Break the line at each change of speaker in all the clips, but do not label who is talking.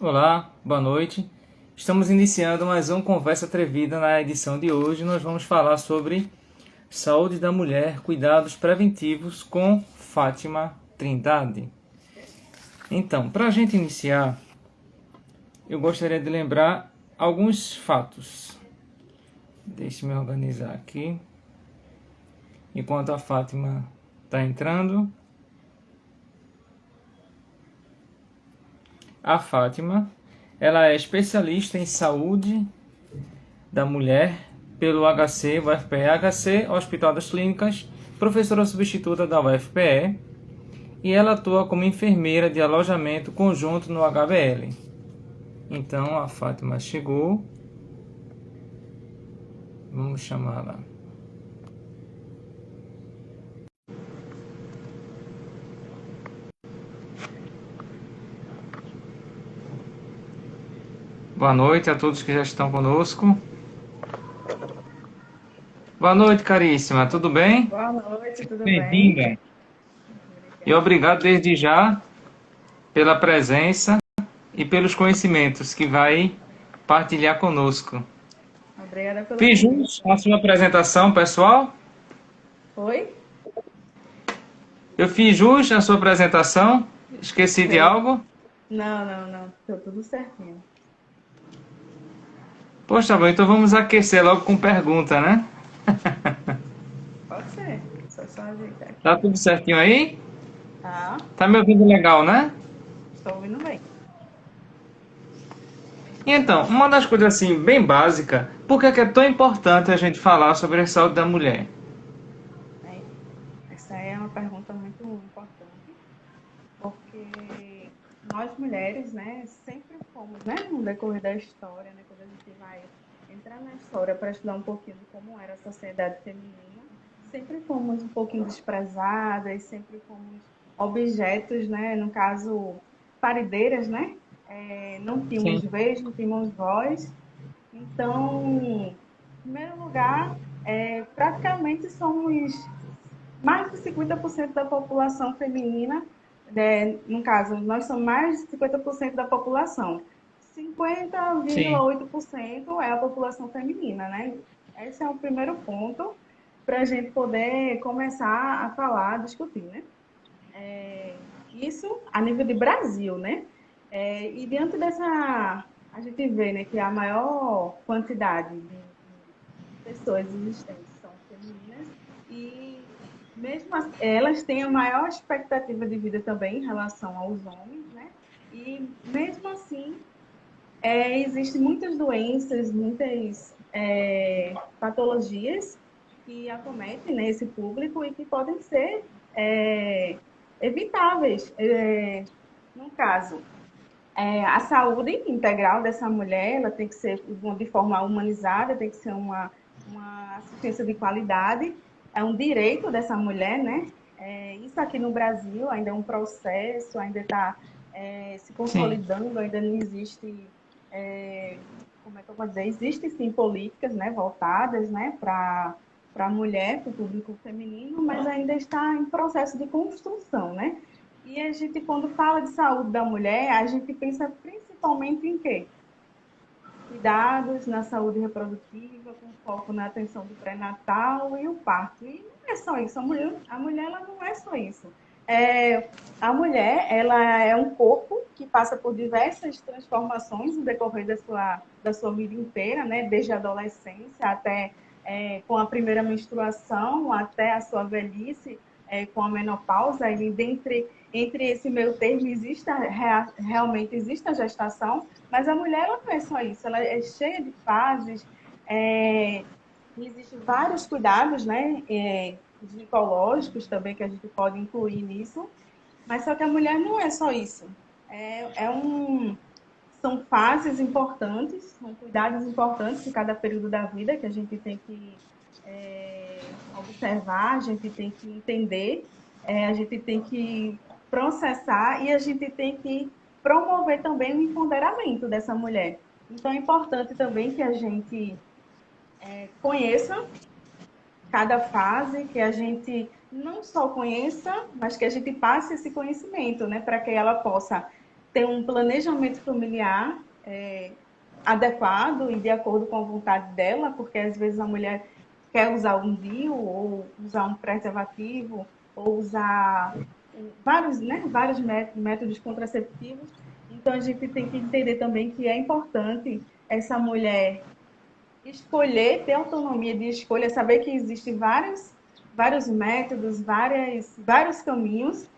Olá, boa noite. Estamos iniciando mais um Conversa Atrevida. Na edição de hoje nós vamos falar sobre saúde da mulher, cuidados preventivos com Fátima Trindade. Então, para a gente iniciar, eu gostaria de lembrar alguns fatos. Deixe-me organizar aqui. Enquanto a Fátima está entrando. A Fátima, ela é especialista em saúde da mulher pelo HC, UFPE, HC, Hospital das Clínicas, professora substituta da UFPE, e ela atua como enfermeira de alojamento conjunto no HBL. Então a Fátima chegou, vamos chamá-la. Boa noite a todos que já estão conosco. Boa noite, caríssima, tudo bem?
Boa noite, tudo bem?
Bem-vinda. E
Obrigada.
obrigado desde já pela presença e pelos conhecimentos que vai partilhar conosco.
Obrigada pelo
Fiz
convite.
jus à sua apresentação, pessoal?
Oi?
Eu fiz jus à sua apresentação? Esqueci de
Fez?
algo?
Não. Ficou tudo certinho.
Poxa, bom, então vamos aquecer logo com pergunta, né?
Pode ser. Só ajeitar
Tá
aqui.
tudo certinho aí?
Tá?
Tá me ouvindo legal, né?
Estou ouvindo bem.
E então, uma das coisas assim, bem básica, por que é tão importante a gente falar sobre a saúde da mulher?
Né? Essa é uma pergunta muito importante, porque nós mulheres, né, sempre fomos, né, no decorrer da história, né, quando a gente vai entrar na história para estudar um pouquinho de como era a sociedade feminina, sempre fomos um pouquinho desprezadas, sempre fomos objetos, né, no caso, parideiras, né, não tínhamos
Sim,
vez, não tínhamos voz. Então, em primeiro lugar, praticamente somos mais de 50% da população feminina, no caso, nós somos mais de 50% da população.
sim,
50,8% é a população feminina, né? Esse é o primeiro ponto para a gente poder começar a falar, a discutir, né? Isso a nível de Brasil, né? E diante dessa, a gente vê, né, que a maior quantidade de pessoas existentes são femininas e mesmo elas têm a maior expectativa de vida também em relação aos homens, né? E mesmo assim, existem muitas doenças, muitas patologias que acometem, né, esse público e que podem ser é, evitáveis. No caso, a saúde integral dessa mulher, ela tem que ser de forma humanizada, tem que ser uma assistência de qualidade, é um direito dessa mulher, né? Isso aqui no Brasil ainda é um processo, ainda está se
sim,
consolidando, ainda não existe, como é que eu vou dizer, existem sim políticas, né, voltadas, né, para a mulher, para o público feminino, mas ainda está em processo de construção, né? E a gente, quando fala de saúde da mulher, a gente pensa principalmente em quê? Cuidados na saúde reprodutiva, com foco na atenção do pré-natal e o parto. E não é só isso, a mulher ela não é só isso. A mulher ela é um corpo que passa por diversas transformações no decorrer da sua vida inteira, né? Desde a adolescência até com a primeira menstruação, até a sua velhice, com a menopausa, e entre esse meio termo realmente existe a gestação, mas a mulher ela não é só isso, ela é cheia de fases, é, existem vários cuidados, né, ginecológicos também que a gente pode incluir nisso, mas só que a mulher não é só isso. É, é um, São fases importantes, são cuidados importantes de cada período da vida que a gente tem que observar, a gente tem que entender, a gente tem que processar e a gente tem que promover também o empoderamento dessa mulher. Então é importante também que a gente conheça cada fase, que a gente não só conheça, mas que a gente passe esse conhecimento, né, para que ela possa ter um planejamento familiar adequado e de acordo com a vontade dela, porque às vezes a mulher quer usar um DIU ou usar um preservativo ou usar vários métodos contraceptivos. Então a gente tem que entender também que é importante essa mulher escolher, ter autonomia de escolha, saber que existem vários métodos, vários caminhos,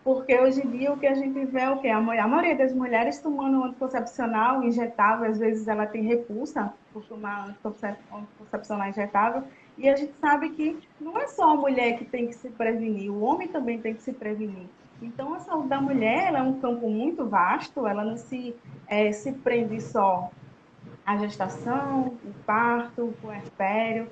porque hoje em dia o que a gente vê é o quê? A maioria das mulheres tomando um anticoncepcional injetável, às vezes ela tem repulsa por tomar anticoncepcional injetável, e a gente sabe que não é só a mulher que tem que se prevenir, o homem também tem que se prevenir. Então, a saúde da mulher ela é um campo muito vasto, ela não se prende só a gestação, o parto, o puerpério,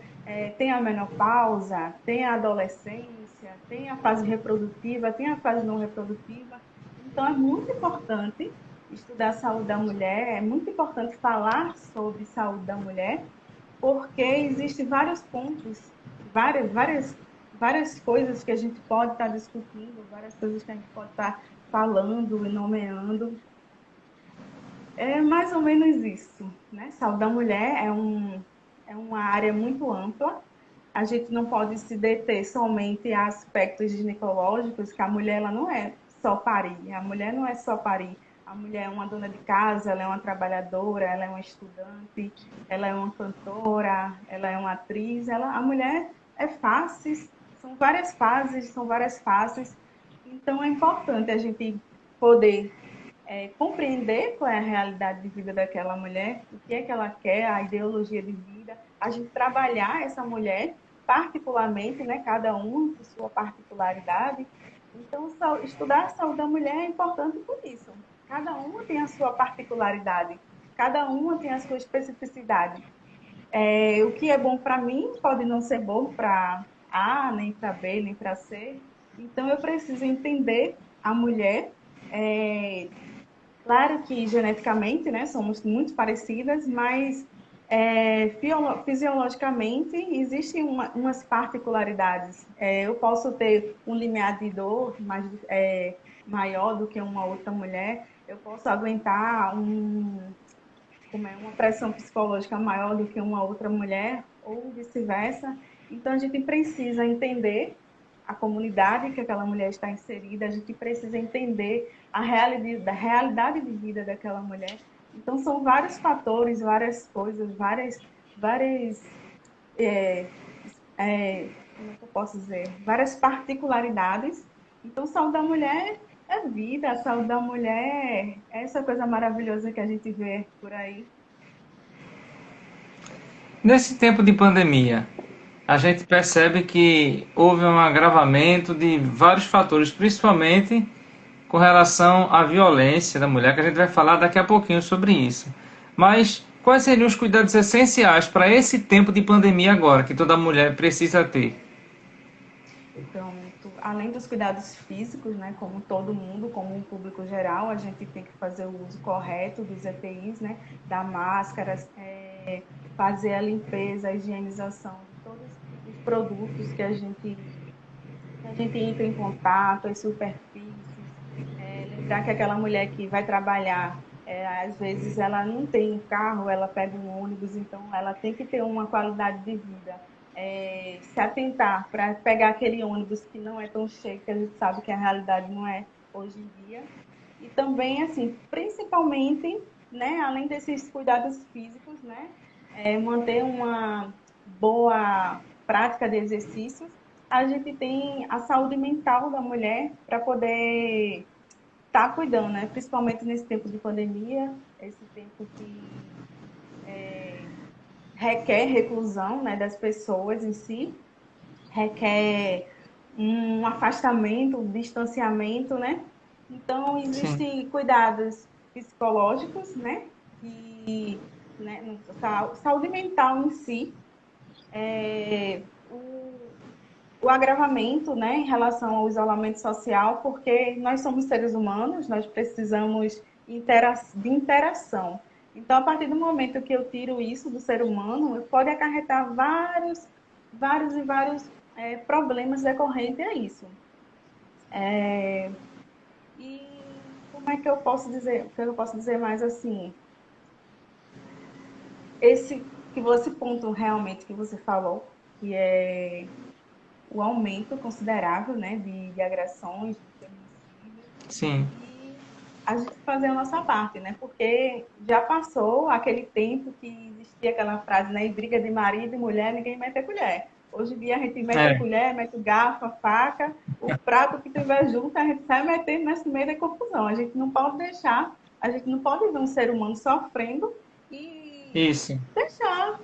tem a menopausa, tem a adolescência, tem a fase reprodutiva, tem a fase não reprodutiva. Então, é muito importante estudar a saúde da mulher, é muito importante falar sobre saúde da mulher, porque existem vários pontos, várias coisas que a gente pode estar discutindo, várias coisas que a gente pode estar falando e nomeando. É mais ou menos isso, né? Saúde da mulher é uma área muito ampla. A gente não pode se deter somente a aspectos ginecológicos, que a mulher ela não é só parir. A mulher não é só parir. A mulher é uma dona de casa, ela é uma trabalhadora, ela é uma estudante, ela é uma cantora, ela é uma atriz. A mulher é faces, são várias faces. Então é importante a gente poder compreender qual é a realidade de vida daquela mulher, o que é que ela quer, a ideologia de vida, a gente trabalhar essa mulher particularmente, né, cada um com sua particularidade. Então, estudar a saúde da mulher é importante por isso. Cada uma tem a sua particularidade, cada uma tem a sua especificidade. O que é bom para mim pode não ser bom para A, nem para B, nem para C. Então, eu preciso entender a mulher, é, claro que geneticamente, né, somos muito parecidas, mas fisiologicamente existem umas particularidades. Eu posso ter um limiar de dor maior do que uma outra mulher, eu posso aguentar uma pressão psicológica maior do que uma outra mulher, ou vice-versa. Então, a gente precisa entender a comunidade que aquela mulher está inserida, a gente precisa entender a realidade de vida daquela mulher. Então, são vários fatores, várias coisas, várias é, como é que eu posso dizer? Várias particularidades. Então, saúde da mulher é vida, a saúde da mulher é essa coisa maravilhosa que a gente vê por aí.
Nesse tempo de pandemia, a gente percebe que houve um agravamento de vários fatores, principalmente com relação à violência da mulher, que a gente vai falar daqui a pouquinho sobre isso. Mas quais seriam os cuidados essenciais para esse tempo de pandemia agora, que toda mulher precisa ter?
Então, além dos cuidados físicos, né, como todo mundo, como um público geral, a gente tem que fazer o uso correto dos EPIs, né, da máscara, fazer a limpeza, a higienização de todos os produtos que a gente entra em contato, as superfícies. Lembrar que aquela mulher que vai trabalhar, às vezes ela não tem um carro, ela pega um ônibus, então ela tem que ter uma qualidade de vida. Se atentar para pegar aquele ônibus que não é tão cheio, que a gente sabe que a realidade não é hoje em dia. E também, assim, principalmente, né, além desses cuidados físicos, né, manter uma boa prática de exercícios, a gente tem a saúde mental da mulher para poder estar cuidando, né? Principalmente nesse tempo de pandemia, esse tempo que requer reclusão, né, das pessoas em si, requer um afastamento, um distanciamento, né? Então,
Sim.
existem cuidados psicológicos, né? Que, né, saúde mental em si, o agravamento, né, em relação ao isolamento social, porque nós somos seres humanos, nós precisamos de interação. Então, a partir do momento que eu tiro isso do ser humano, pode acarretar vários problemas decorrentes a isso. E como é que eu posso dizer, o que eu posso dizer mais assim, esse ponto realmente que você falou, que é o aumento considerável, né, de agressões, de feminicídio,
Sim.
e a gente fazer a nossa parte, né, porque já passou aquele tempo que existia aquela frase, né, briga de marido e mulher, ninguém mete a colher. Hoje em dia a gente mete a
É,
colher, mete o garfo, a faca, o prato que tiver junto, a gente sai metendo nesse meio da confusão. A gente não pode deixar, a gente não pode ver um ser humano sofrendo e
isso.
deixar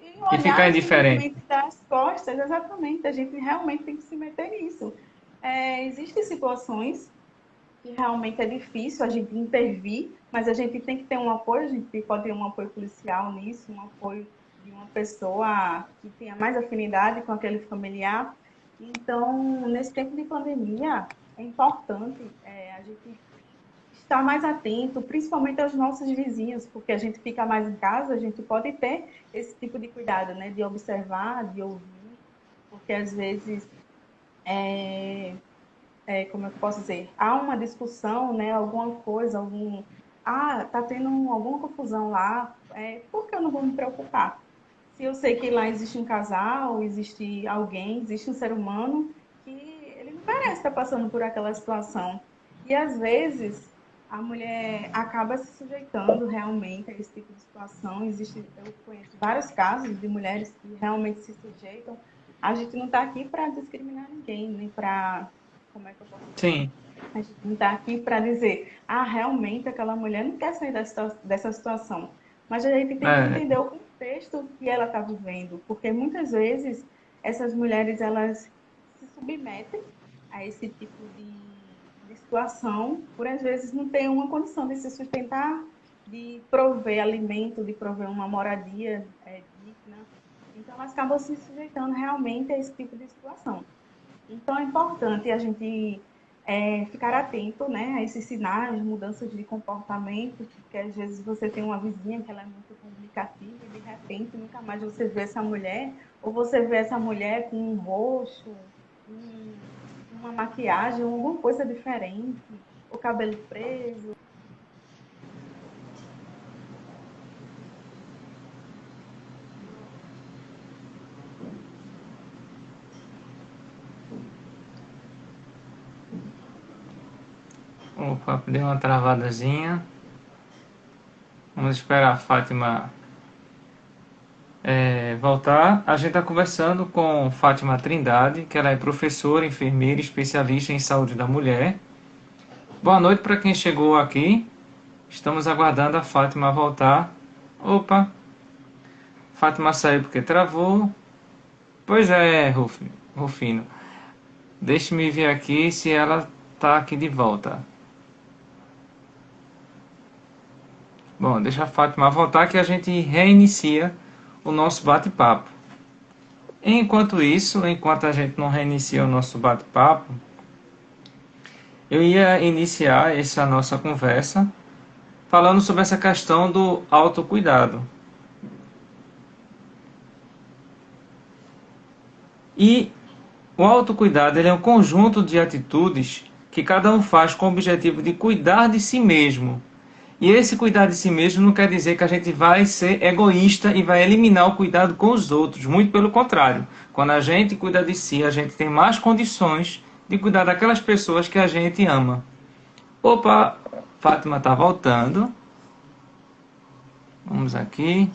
e
E ficar
olhar
indiferente.
simplesmente das costas, exatamente. A gente realmente tem que se meter nisso. Existem situações que realmente é difícil a gente intervir, mas a gente tem que ter um apoio, a gente pode ter um apoio policial nisso, um apoio de uma pessoa que tenha mais afinidade com aquele familiar. Então, nesse tempo de pandemia, é importante a gente estar mais atento, principalmente aos nossos vizinhos, porque a gente fica mais em casa, a gente pode ter esse tipo de cuidado, né? De observar, de ouvir, porque às vezes, como eu posso dizer, há uma discussão, né? Alguma coisa, tá tendo alguma confusão lá, por que eu não vou me preocupar? Se eu sei que lá existe um casal, existe alguém, existe um ser humano que ele não merece estar passando por aquela situação. E às vezes a mulher acaba se sujeitando realmente a esse tipo de situação. Eu conheço vários casos de mulheres que realmente se sujeitam. A gente não está aqui para discriminar ninguém, nem para, como é que eu posso dizer?
Sim.
A gente não está aqui para dizer, realmente aquela mulher não quer sair dessa situação. Mas a gente tem que
É,
entender o contexto que ela está vivendo, porque muitas vezes essas mulheres elas se submetem a esse tipo de situação, por às vezes não ter uma condição de se sustentar, de prover alimento, de prover uma moradia digna. Então elas acabam se sujeitando realmente a esse tipo de situação. Então, é importante a gente ficar atento, né, a esses sinais, mudanças de comportamento, porque às vezes você tem uma vizinha que ela é muito comunicativa e de repente nunca mais você vê essa mulher, ou você vê essa mulher com um roxo, um, uma maquiagem, alguma coisa diferente, o cabelo preso.
opa, deu uma travadazinha. Vamos esperar a Fátima voltar. A gente está conversando com Fátima Trindade, que ela é professora, enfermeira, especialista em saúde da mulher. Boa noite para quem chegou aqui. Estamos aguardando a Fátima voltar. Opa, Fátima saiu porque travou. Pois é, Rufino. Deixe-me ver aqui se ela está aqui de volta. Bom, deixa a Fátima voltar que a gente reinicia o nosso bate-papo. Enquanto isso, enquanto a gente não reinicia o nosso bate-papo, eu ia iniciar essa nossa conversa falando sobre essa questão do autocuidado. E o autocuidado ele é um conjunto de atitudes que cada um faz com o objetivo de cuidar de si mesmo. E esse cuidar de si mesmo não quer dizer que a gente vai ser egoísta e vai eliminar o cuidado com os outros. Muito pelo contrário. Quando a gente cuida de si, a gente tem mais condições de cuidar daquelas pessoas que a gente ama. Opa, Fátima está voltando. Vamos aqui.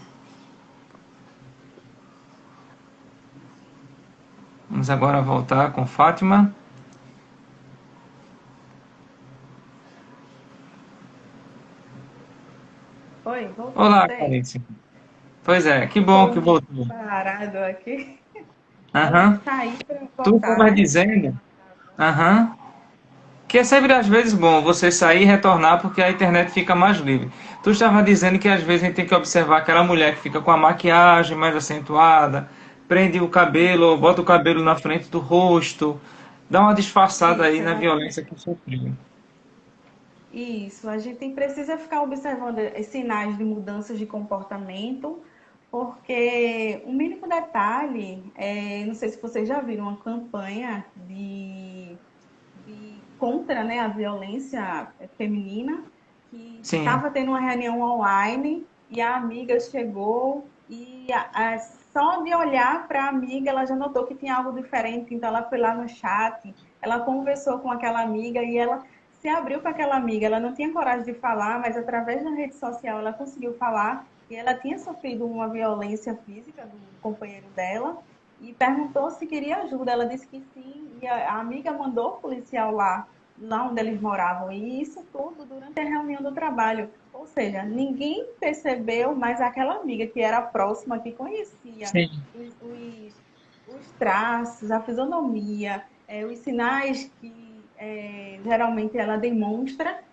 Vamos agora voltar com Fátima.
Oi,
Olá,
voltei.
Clarice. Pois é, que bom que
Ficou
voltou.
parado aqui. Aí eu
Aham.
saí para
Tu
voltar,
estava
né?
dizendo, aham, que é sempre às vezes bom você sair e retornar porque a internet fica mais livre. Tu estava dizendo que às vezes a gente tem que observar aquela mulher que fica com a maquiagem mais acentuada, prende o cabelo, ou bota o cabelo na frente do rosto, dá uma disfarçada aí
Isso,
na
exatamente.
violência que sofreu.
Isso, a gente precisa ficar observando os sinais de mudanças de comportamento, porque o mínimo detalhe, não sei se vocês já viram uma campanha contra, né, a violência feminina, que
Sim,
estava tendo uma reunião online e a amiga chegou e só de olhar para a amiga ela já notou que tinha algo diferente, então ela foi lá no chat, ela conversou com aquela amiga e ela se abriu para aquela amiga. Ela não tinha coragem de falar, mas através da rede social ela conseguiu falar e ela tinha sofrido uma violência física do companheiro dela e perguntou se queria ajuda. Ela disse que sim e a amiga mandou o policial lá onde eles moravam. E isso tudo durante a reunião do trabalho. Ou seja, ninguém percebeu, mas aquela amiga que era próxima, que conhecia
sim,
os, os, os traços, a fisionomia, os sinais que geralmente ela demonstra,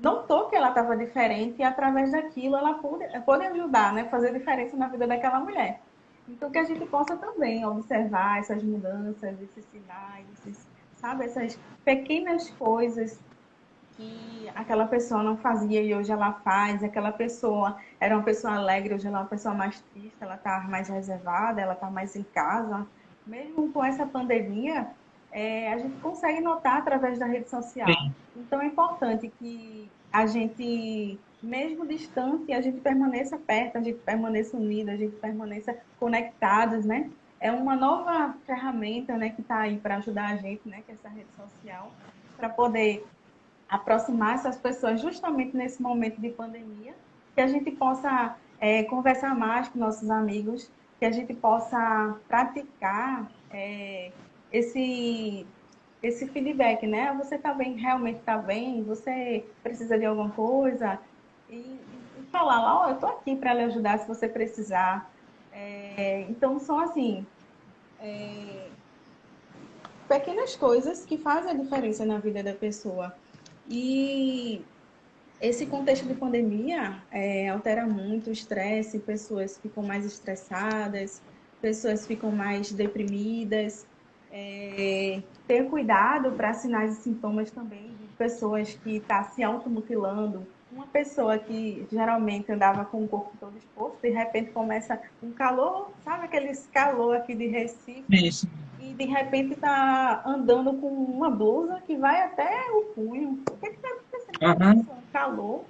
notou que ela estava diferente e através daquilo ela pôde ajudar, né, fazer diferença na vida daquela mulher. Então que a gente possa também observar essas mudanças, esses sinais, sabe, essas pequenas coisas que aquela pessoa não fazia e hoje ela faz, aquela pessoa era uma pessoa alegre, hoje ela é uma pessoa mais triste, ela está mais reservada, ela está mais em casa. Mesmo com essa pandemia, a gente consegue notar através da rede social.
sim.
Então é importante que a gente, mesmo distante, a gente permaneça perto, a gente permaneça unido, a gente permaneça conectados, né? É uma nova ferramenta, né, que está aí para ajudar a gente, né, que é essa rede social, para poder aproximar essas pessoas justamente nesse momento de pandemia, que a gente possa conversar mais com nossos amigos, que a gente possa praticar esse esse feedback, né? Você está bem, realmente está bem? Você precisa de alguma coisa? E falar lá, ó, eu estou aqui para lhe ajudar se você precisar. Então, são assim, pequenas coisas que fazem a diferença na vida da pessoa. E esse contexto de pandemia altera muito o estresse, pessoas ficam mais estressadas, pessoas ficam mais deprimidas. Ter cuidado para sinais e sintomas também de pessoas que estão se automutilando. Uma pessoa que geralmente andava com o corpo todo exposto, de repente começa um calor, sabe aqueles calor aqui de Recife?
Isso.
E de repente está andando com uma blusa que vai até o punho. O que está acontecendo com essa
Aham.
pessoa? Um calor,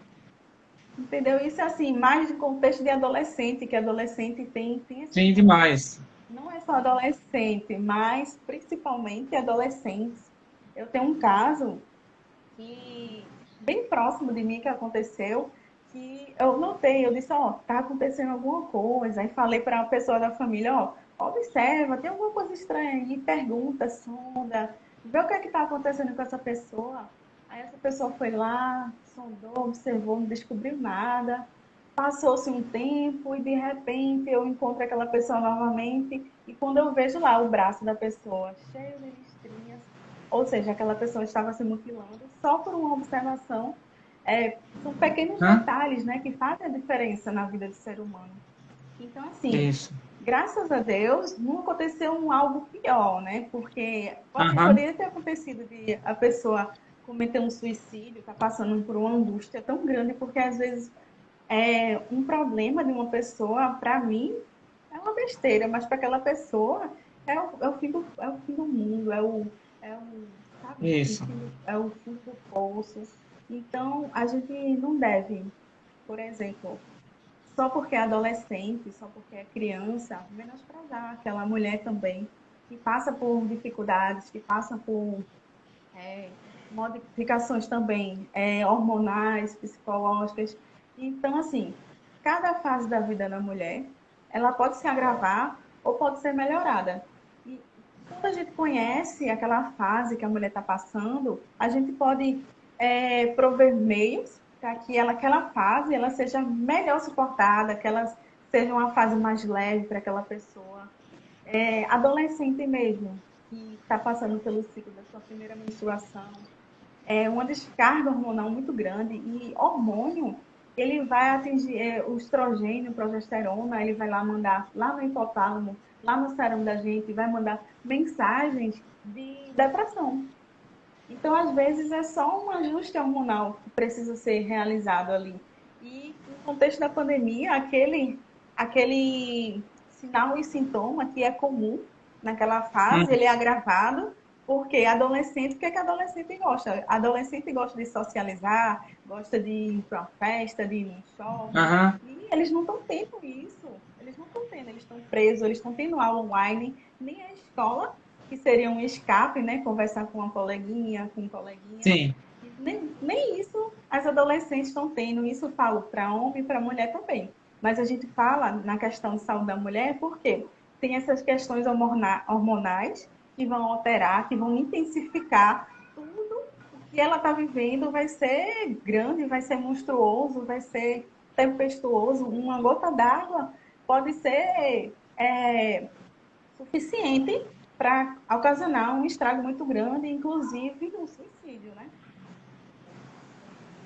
entendeu? Isso é assim, mais de contexto de adolescente, que adolescente tem esse
Sim, demais.
não é só adolescente, mas principalmente adolescentes. Eu tenho um caso que bem próximo de mim que aconteceu, que eu notei, eu disse, ó, tá acontecendo alguma coisa, aí falei para uma pessoa da família, ó, observa, tem alguma coisa estranha aí, pergunta, sonda, vê o que é que tá acontecendo com essa pessoa. Aí essa pessoa foi lá, sondou, observou, não descobriu nada. Passou-se um tempo e de repente eu encontro aquela pessoa novamente e quando eu vejo lá o braço da pessoa cheio de listrinhas, ou seja, aquela pessoa estava se mutilando só por uma observação. São pequenos
Hã?
detalhes, né, que fazem a diferença na vida do ser humano. Então, assim,
Isso.
graças a Deus, não aconteceu algo pior, né? Porque
Aham.
poderia ter acontecido de a pessoa cometer um suicídio, tá passando por uma angústia tão grande, porque às vezes um problema de uma pessoa, para mim, é uma besteira, mas para aquela pessoa é o fim do mundo, sabe,
Isso.
é o fundo do poço. Então, a gente não deve, por exemplo, só porque é adolescente, só porque é criança, menosprezar aquela mulher também que passa por dificuldades, que passa por é, modificações também hormonais, psicológicas. Então, assim, cada fase da vida da mulher, ela pode se agravar ou pode ser melhorada. E quando a gente conhece aquela fase que a mulher está passando, a gente pode prover meios para que aquela fase ela seja melhor suportada, que ela seja uma fase mais leve para aquela pessoa adolescente mesmo, que está passando pelo ciclo da sua primeira menstruação, uma descarga hormonal muito grande e hormônio, ele vai atingir o estrogênio, progesterona, ele vai lá mandar lá no hipotálamo, lá no cérebro da gente, vai mandar mensagens de depressão. Então, às vezes, é só um ajuste hormonal que precisa ser realizado ali. E no contexto da pandemia, aquele sinal e sintoma que é comum naquela fase,
Hum.
ele é agravado Porque adolescente, o que é que adolescente gosta? Adolescente gosta de socializar, gosta de ir para uma festa, de ir num shopping,
Aham,
e eles não estão tendo isso. Eles não estão tendo, eles estão presos, eles estão tendo aula online, nem a escola, que seria um escape, né? Conversar com uma coleguinha, com um coleguinha.
sim,
Nem isso as adolescentes estão tendo. Isso eu falo para homem e para mulher também. Mas a gente fala na questão de saúde da mulher porque tem essas questões hormonais que vão alterar, que vão intensificar tudo o que ela está vivendo. Vai ser grande, vai ser monstruoso, vai ser tempestuoso. Uma gota d'água pode ser suficiente para ocasionar um estrago muito grande, inclusive um suicídio, né?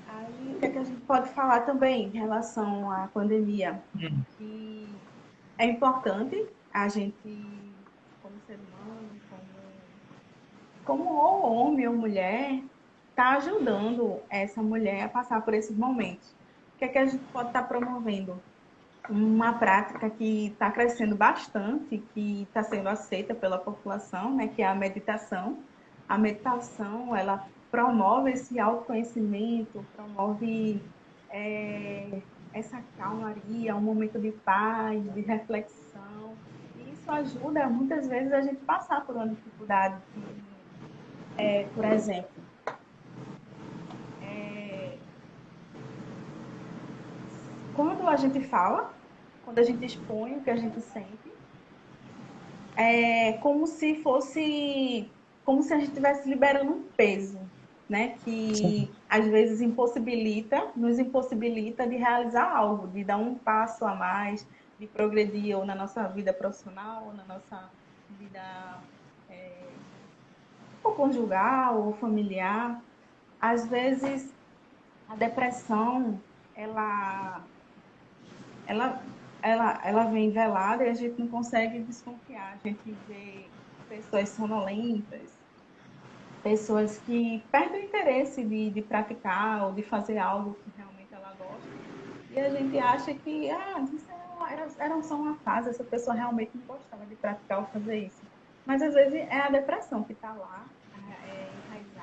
Aí, o que é que a gente pode falar também em relação à pandemia?
hum,
Que é importante a gente, como ser humano, como ou homem ou mulher, tá ajudando essa mulher a passar por esses momentos. O que é que a gente pode estar promovendo? Uma prática que está crescendo bastante, que está sendo aceita pela população, né, que é a meditação. A meditação, ela promove esse autoconhecimento, promove é, essa calmaria, um momento de paz, de reflexão. E isso ajuda, muitas vezes, a gente passar por uma dificuldade por exemplo, é, quando a gente fala, quando a gente expõe o que a gente sente, é como se a gente estivesse liberando um peso, né?
sim.
Que às vezes nos impossibilita de realizar algo, de dar um passo a mais, de progredir ou na nossa vida profissional, ou na nossa vida ou conjugal, ou familiar. Às vezes a depressão, ela ela, ela vem velada e a gente não consegue desconfiar. A gente vê pessoas sonolentas, pessoas que perdem o interesse de praticar ou de fazer algo que realmente ela gosta. E a gente acha que isso era só uma fase, essa pessoa realmente não gostava de praticar ou fazer isso. Mas às vezes é a depressão que está lá,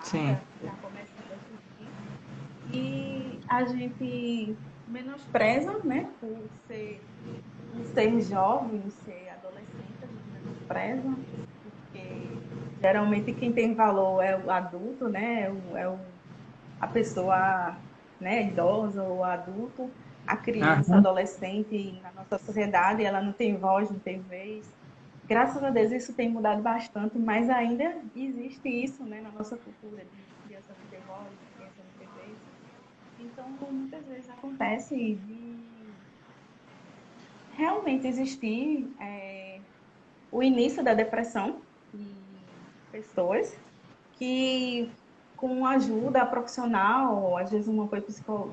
Sim.
enraizada, que está começando a surgir e a gente menospreza, né, por ser jovem, ser adolescente, a gente menospreza, porque geralmente quem tem valor é o adulto, né, a pessoa, né, idosa ou adulto, a criança,
Aham,
adolescente na nossa sociedade, ela não tem voz, não tem vez. Graças a Deus isso tem mudado bastante, mas ainda existe isso, né, na nossa cultura de criança não ter voz, de criança não ter vez. Então, muitas vezes acontece de realmente existir o início da depressão em pessoas que, com ajuda profissional, às vezes um apoio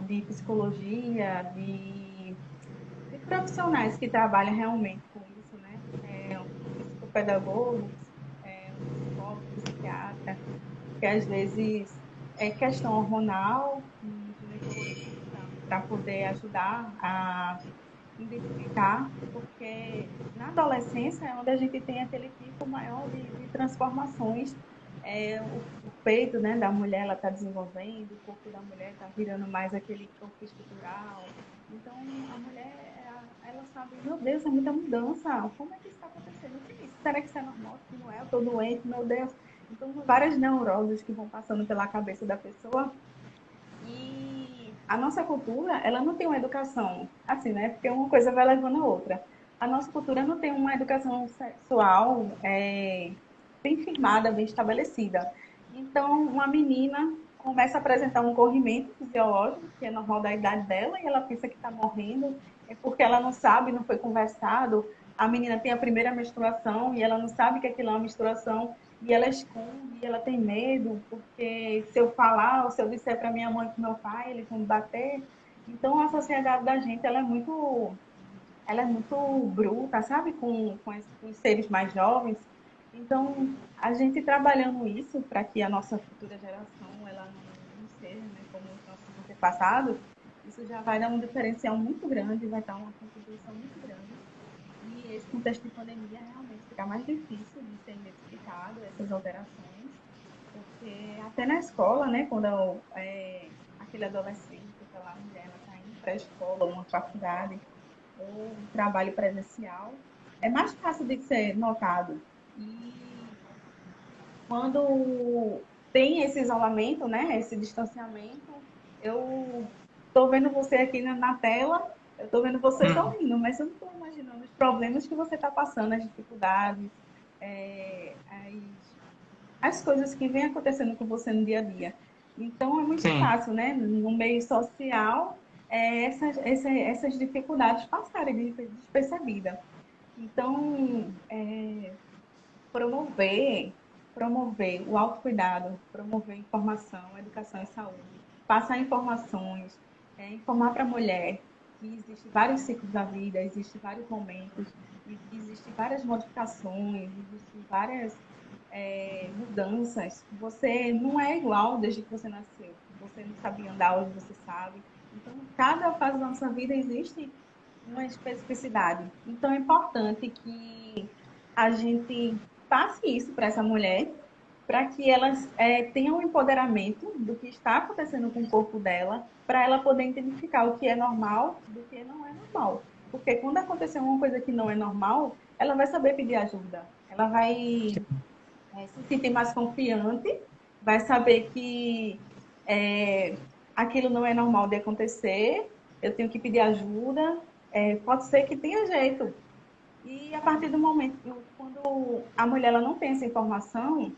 de psicologia, de profissionais que trabalham realmente com isso, né? Um psicopedagogo, um psicólogo, psiquiatra, que às vezes é questão hormonal, um ginecologista para poder ajudar a identificar, porque na adolescência é onde a gente tem aquele pico maior de transformações. O peito, né, da mulher ela está desenvolvendo, o corpo da mulher está virando mais aquele corpo escultural. Então a mulher ela sabe, meu Deus, é muita mudança. Como é que isso está acontecendo? O que é isso? Será que isso é normal? Se não é, eu estou doente, meu Deus. Então são várias neuroses que vão passando pela cabeça da pessoa e a nossa cultura, ela não tem uma educação assim, né? Porque uma coisa vai levando a outra. A nossa cultura não tem uma educação sexual bem firmada, bem estabelecida. Então, uma menina começa a apresentar um corrimento fisiológico, que é normal da idade dela, e ela pensa que está morrendo, é porque ela não sabe, não foi conversado. A menina tem a primeira menstruação e ela não sabe que aquilo é uma menstruação e ela esconde, e ela tem medo, porque se eu falar, ou se eu disser para minha mãe e para meu pai, eles vão me bater. Então a sociedade da gente ela é muito bruta, sabe, com os seres mais jovens. Então a gente trabalhando isso para que a nossa futura geração ela não seja, né, como os nossos antepassados, isso já vai dar um diferencial muito grande, vai dar uma contribuição muito grande E esse contexto de pandemia realmente fica mais difícil de ser identificado, essas alterações, porque até na escola, né, quando aquele adolescente, aquela mulher, ela está indo para a escola, uma faculdade, ou um trabalho presencial, é mais fácil de ser notado. E quando tem esse isolamento, né, esse distanciamento, eu estou vendo você aqui na tela, eu estou vendo você
Hum,
sorrindo, mas eu não estou imaginando os problemas que você está passando, as dificuldades, é, as coisas que vêm acontecendo com você no dia a dia. Então, é muito
sim,
fácil, né, no meio social, essas dificuldades passarem despercebidas. Então, promover, promover o autocuidado, promover informação, educação e saúde, passar informações, informar para a mulher que existem vários ciclos da vida, existem vários momentos, existem várias modificações, existem várias mudanças. Você não é igual desde que você nasceu. Você não sabia andar, hoje você sabe. Então, cada fase da nossa vida existe uma especificidade. Então, é importante que a gente passe isso para essa mulher, para que ela tenha um empoderamento do que está acontecendo com o corpo dela, para ela poder identificar o que é normal do que não é normal. Porque quando acontecer uma coisa que não é normal, ela vai saber pedir ajuda. Ela vai se sentir mais confiante, vai saber que é, aquilo não é normal de acontecer, eu tenho que pedir ajuda, pode ser que tenha jeito. E a partir do momento, quando a mulher ela não tem essa informação,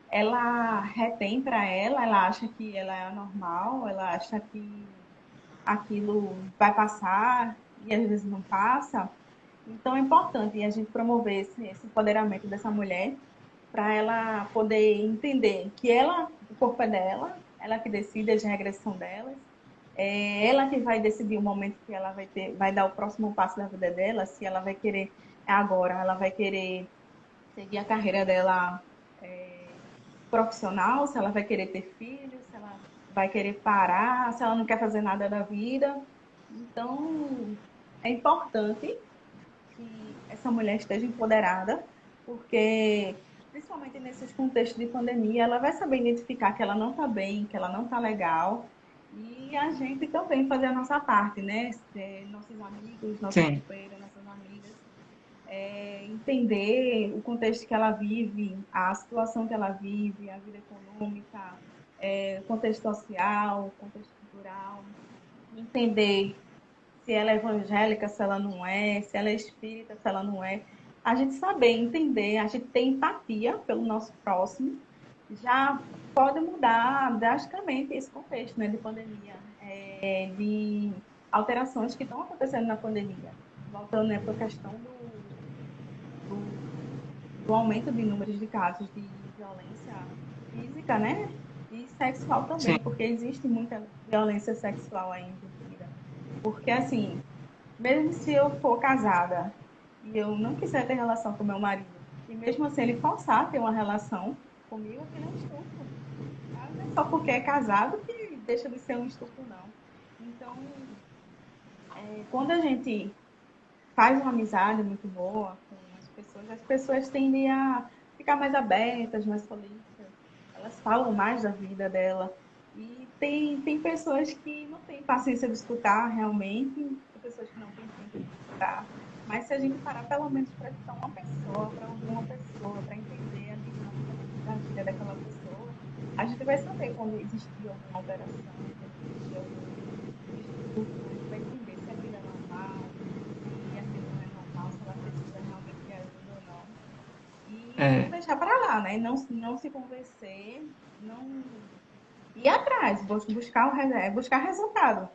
ela retém para ela, ela acha que ela é anormal, ela acha que aquilo vai passar e às vezes não passa. Então é importante a gente promover esse empoderamento dessa mulher para ela poder entender que o corpo é dela, ela que decide as regressão delas, ela que vai decidir o momento que ela vai dar o próximo passo da vida dela, se ela vai querer agora, ela vai querer seguir a carreira dela profissional, se ela vai querer ter filhos, se ela vai querer parar, se ela não quer fazer nada da vida. Então, é importante que essa mulher esteja empoderada, porque principalmente nesses contextos de pandemia, ela vai saber identificar que ela não está bem, que ela não está legal, e a gente também fazer a nossa parte, né? Nossos amigos, nossos
sim.
companheiros, nossas amigas, entender o contexto que ela vive, a situação que ela vive, a vida econômica, o contexto social, o contexto cultural, entender se ela é evangélica, se ela não é, se ela é espírita, se ela não é. A gente saber entender, a gente ter empatia pelo nosso próximo, já pode mudar drasticamente esse contexto, né, de pandemia, de alterações que estão acontecendo na pandemia. Voltando, né, para a questão do, do aumento de números de casos de violência física, né, e sexual
Sim.
também, porque existe muita violência sexual aí envolvida. Porque, assim, mesmo se eu for casada e eu não quiser ter relação com meu marido, e mesmo assim ele forçar a ter uma relação comigo, aquilo é um estupro. Tá? Não é só porque é casado que deixa de ser um estupro, não. Então, quando a gente faz uma amizade muito boa com as pessoas tendem a ficar mais abertas, mais solícitas, elas falam mais da vida dela. E tem pessoas que não têm paciência de escutar realmente, tem pessoas que não têm tempo de escutar. Mas se a gente parar pelo menos para escutar uma pessoa, para ouvir uma pessoa, para entender a dinâmica da vida daquela pessoa, a gente vai saber quando existir alguma alteração, quando existir algum distúrbio, a gente vai entender se aquilo é normal, se aquilo não é normal, se ela precisa realmente de ajuda ou não. E não
É,
deixar para lá, né? Não se convencer, não ir atrás, buscar resultado.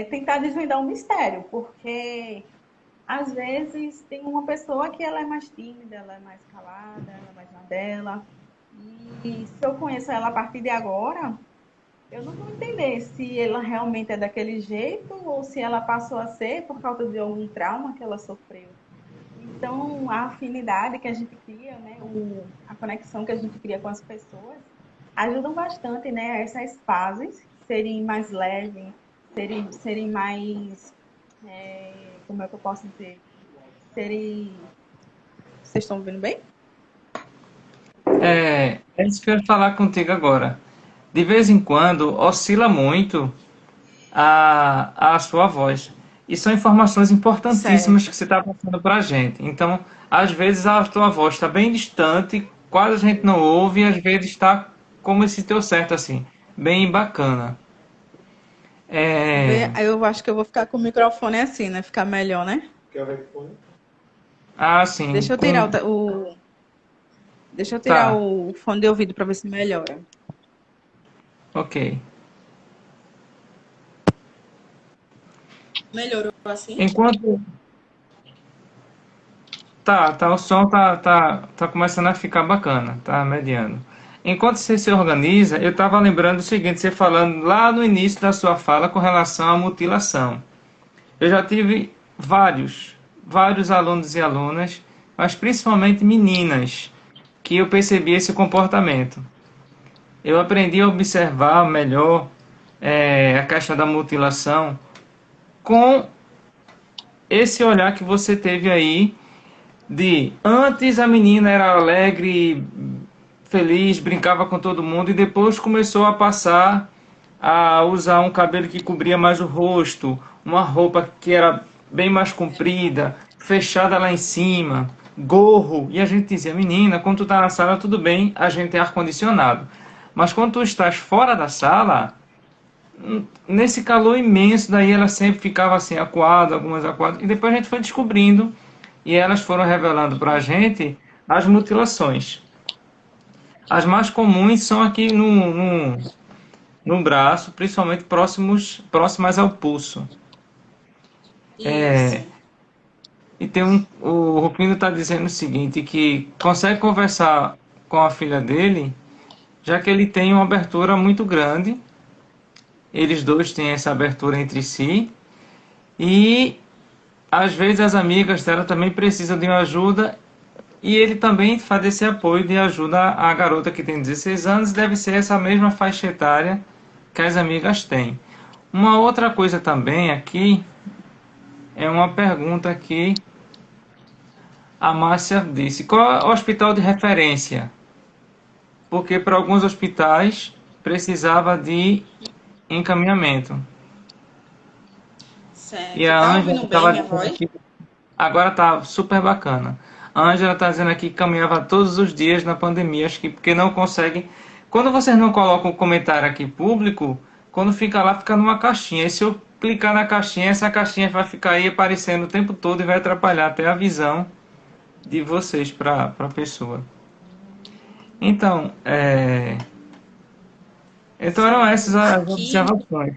Tentar desvendar o mistério, porque às vezes tem uma pessoa que ela é mais tímida, ela é mais calada, ela é mais na dela. E se eu conheço ela a partir de agora, eu não vou entender se ela realmente é daquele jeito ou se ela passou a ser por causa de algum trauma que ela sofreu. Então, a afinidade que a gente cria, né, a conexão que a gente cria com as pessoas, ajudam bastante, né, a essas fases serem mais leves, serem mais, como é que eu posso dizer? serem... Vocês estão ouvindo bem?
É isso que eu ia falar contigo agora. De vez em quando oscila muito a sua voz. E são informações importantíssimas
Certo.
que você está passando para a gente. Então, às vezes a tua voz está bem distante, quase a gente não ouve, e às vezes está como esse teu certo, assim, bem bacana. É...
Eu acho que eu vou ficar com o microfone assim, né? Ficar melhor, né?
Ah, sim,
Deixa eu tirar
com...
deixa eu tirar
Tá,
o fone de ouvido para ver se melhora.
ok.
Melhorou assim?
Enquanto... Tá, o som tá começando a ficar bacana, tá mediano. Enquanto você se organiza, eu estava lembrando o seguinte, você falando lá no início da sua fala com relação à mutilação. Eu já tive vários alunos e alunas, mas principalmente meninas, que eu percebi esse comportamento. Eu aprendi a observar melhor a questão da mutilação com esse olhar que você teve aí de antes a menina era alegre, feliz, brincava com todo mundo e depois começou a passar a usar um cabelo que cobria mais o rosto, uma roupa que era bem mais comprida, fechada lá em cima, gorro. E a gente dizia, menina, quando tu tá na sala tudo bem, a gente tem ar-condicionado. Mas quando tu estás fora da sala, nesse calor imenso, daí ela sempre ficava assim, acuada, algumas acuadas. E depois a gente foi descobrindo e elas foram revelando para a gente as mutilações. As mais comuns são aqui no braço, principalmente próximas ao pulso.
Isso.
E tem o Rufino está dizendo o seguinte, que consegue conversar com a filha dele, já que ele tem uma abertura muito grande, eles dois têm essa abertura entre si, e às vezes as amigas dela também precisam de uma ajuda, e ele também faz esse apoio de ajuda à garota que tem 16 anos, deve ser essa mesma faixa etária que as amigas têm. Uma outra coisa também aqui é uma pergunta que a Márcia disse: qual é o hospital de referência? Porque para alguns hospitais precisava de encaminhamento. E
Certo.
a
Tá
Ângela
ouvindo bem
estava
minha
dizendo
voz?
aqui, agora tá super bacana. A Ângela está dizendo aqui que caminhava todos os dias na pandemia, acho que porque não consegue. Quando vocês não colocam o comentário aqui público, quando fica lá, fica numa caixinha. E se eu clicar na caixinha, essa caixinha vai ficar aí aparecendo o tempo todo e vai atrapalhar até a visão de vocês para a pessoa. Então, então eram essas
Certo.
as
Aqui,
observações.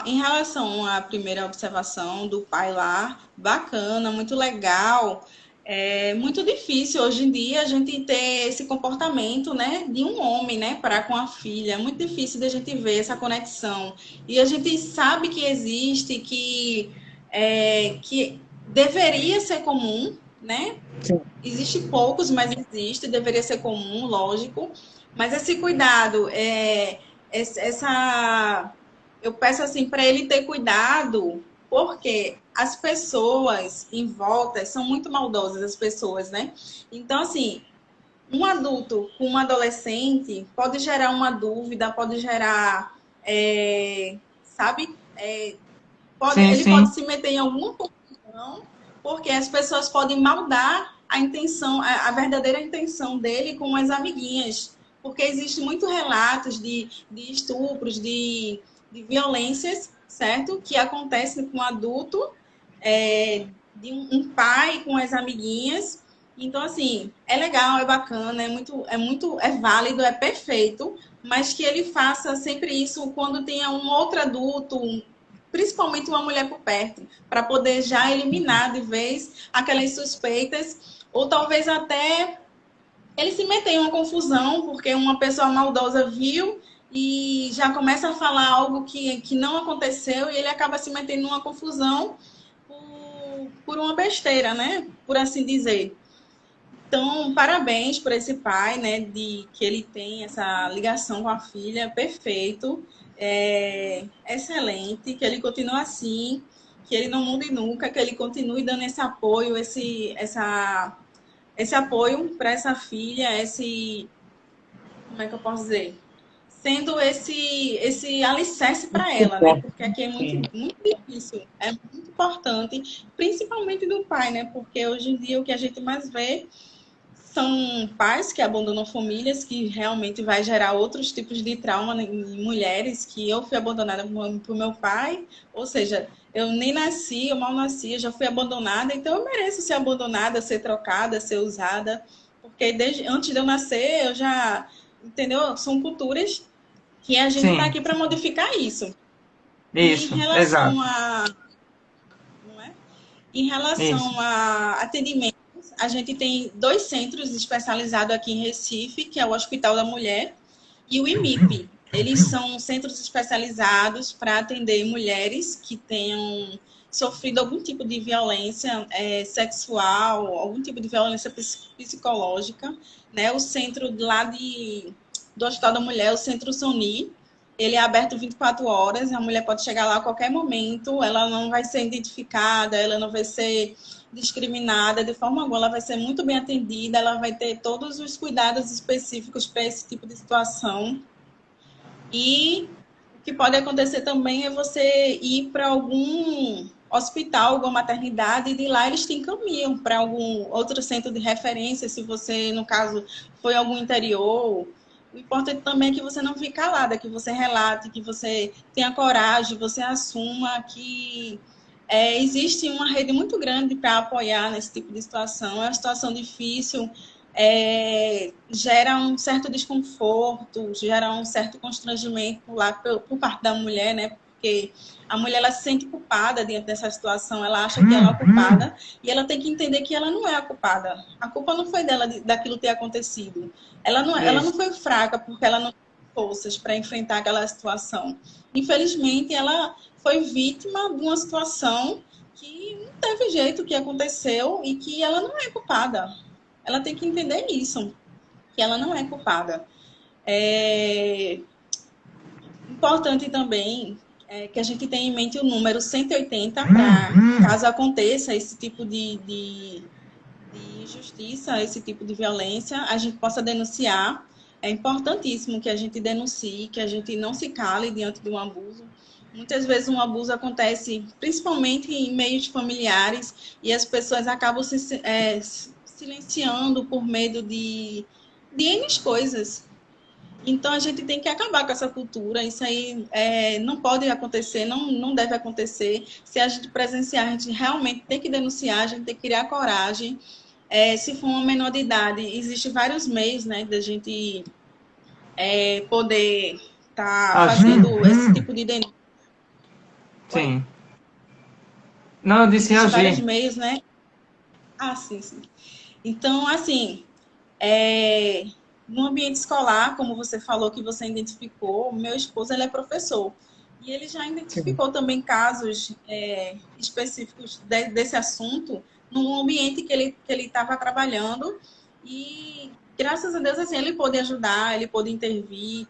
em relação à primeira observação do pai lá, bacana, muito legal. É muito difícil hoje em dia a gente ter esse comportamento, né, de um homem, né, para com a filha. É muito difícil da gente ver essa conexão. E a gente sabe que existe, que deveria ser comum, né?
Sim.
Existe poucos, mas existe, deveria ser comum, lógico. Mas esse cuidado, essa eu peço assim para ele ter cuidado, porque as pessoas em volta são muito maldosas, as pessoas, né? Então, assim, um adulto com um adolescente pode gerar uma dúvida, pode gerar, sabe?
Sim,
Ele pode
sim.
se meter em alguma confusão, porque as pessoas podem maldar a intenção, a verdadeira intenção dele com as amiguinhas. Porque existe muitos relatos de estupros, de violências, certo? Que acontecem com um adulto, de um pai com as amiguinhas. Então, assim, é legal, é bacana, é válido, é perfeito, mas que ele faça sempre isso quando tenha um outro adulto, principalmente uma mulher por perto, para poder já eliminar de vez aquelas suspeitas, ou talvez até ele se meter em uma confusão, porque uma pessoa maldosa viu e já começa a falar algo que não aconteceu e ele acaba se metendo numa confusão por uma besteira, né? Por assim dizer. Então, parabéns por esse pai, né? De que ele tem essa ligação com a filha, perfeito, excelente, que ele continue assim
que ele não mude nunca, que ele continue dando esse apoio, esse apoio para essa filha, como é que eu posso dizer? Sendo esse alicerce para ela, né? Porque aqui é muito,
Sim.
muito difícil, é muito importante, principalmente do pai, né? Porque hoje em dia o que a gente mais vê são pais que abandonam famílias, que realmente vai gerar outros tipos de trauma em mulheres, que eu fui abandonada por meu pai, ou seja, eu nem nasci, eu mal nasci, eu já fui abandonada, então eu mereço ser abandonada, ser trocada, ser usada, porque desde antes de eu nascer, eu já, entendeu? São culturas que a gente está
Sim,
aqui para modificar isso. E em
isso,
relação
exato.
a, não é? Em
Isso.
relação a atendimento, a gente tem 2 centros especializados aqui em Recife, que é o Hospital da Mulher e o IMIP. Eles são centros especializados para atender mulheres que tenham sofrido algum tipo de violência sexual, algum tipo de violência psicológica. Né? O centro lá do Hospital da Mulher, o Centro Soni, ele é aberto 24 horas, a mulher pode chegar lá a qualquer momento, ela não vai ser identificada, ela não vai ser discriminada de forma alguma, ela vai ser muito bem atendida, ela vai ter todos os cuidados específicos para esse tipo de situação. E o que pode acontecer também é você ir para algum hospital, alguma maternidade, e de lá eles te encaminham para algum outro centro de referência, se você, no caso, foi algum interior. O importante também é que você não fique calada, que você relate, que você tenha coragem, você assuma que existe uma rede muito grande para apoiar nesse tipo de situação. É uma situação difícil, gera um certo desconforto, gera um certo constrangimento lá por parte da mulher, né? Porque a mulher ela se sente culpada diante dessa situação, ela acha que ela é culpada e ela tem que entender que ela não é a culpada. A culpa não foi dela daquilo ter acontecido. Ela não
Isso.
foi fraca porque ela não teve forças para enfrentar aquela situação. Infelizmente, ela foi vítima de uma situação que não teve jeito, que aconteceu e que ela não é culpada. Ela tem que entender isso, que ela não é culpada. É importante também que a gente tenha em mente o número 180 para, caso aconteça esse tipo de injustiça, esse tipo de violência, a gente possa denunciar. É importantíssimo que a gente denuncie, que a gente não se cale diante de um abuso. Muitas vezes um abuso acontece principalmente em meios familiares e as pessoas acabam se silenciando por medo de N coisas. Então a gente tem que acabar com essa cultura. Isso aí não pode acontecer, não deve acontecer. Se a gente presenciar, a gente realmente tem que denunciar, a gente tem que criar coragem. Se for uma menor de idade, existem vários meios, né, da gente poder estar
Agir.
fazendo esse tipo de denúncia. Oi?
Sim. Não, eu disse
Existem vários
agir.
meios, né? Ah, sim, sim. Então, assim, é, no ambiente escolar, como você falou que você identificou, meu esposo ele é professor. E ele já
Sim.
identificou também casos específicos desse assunto no ambiente que ele estava trabalhando. E, graças a Deus, assim, ele pôde ajudar, ele pôde intervir.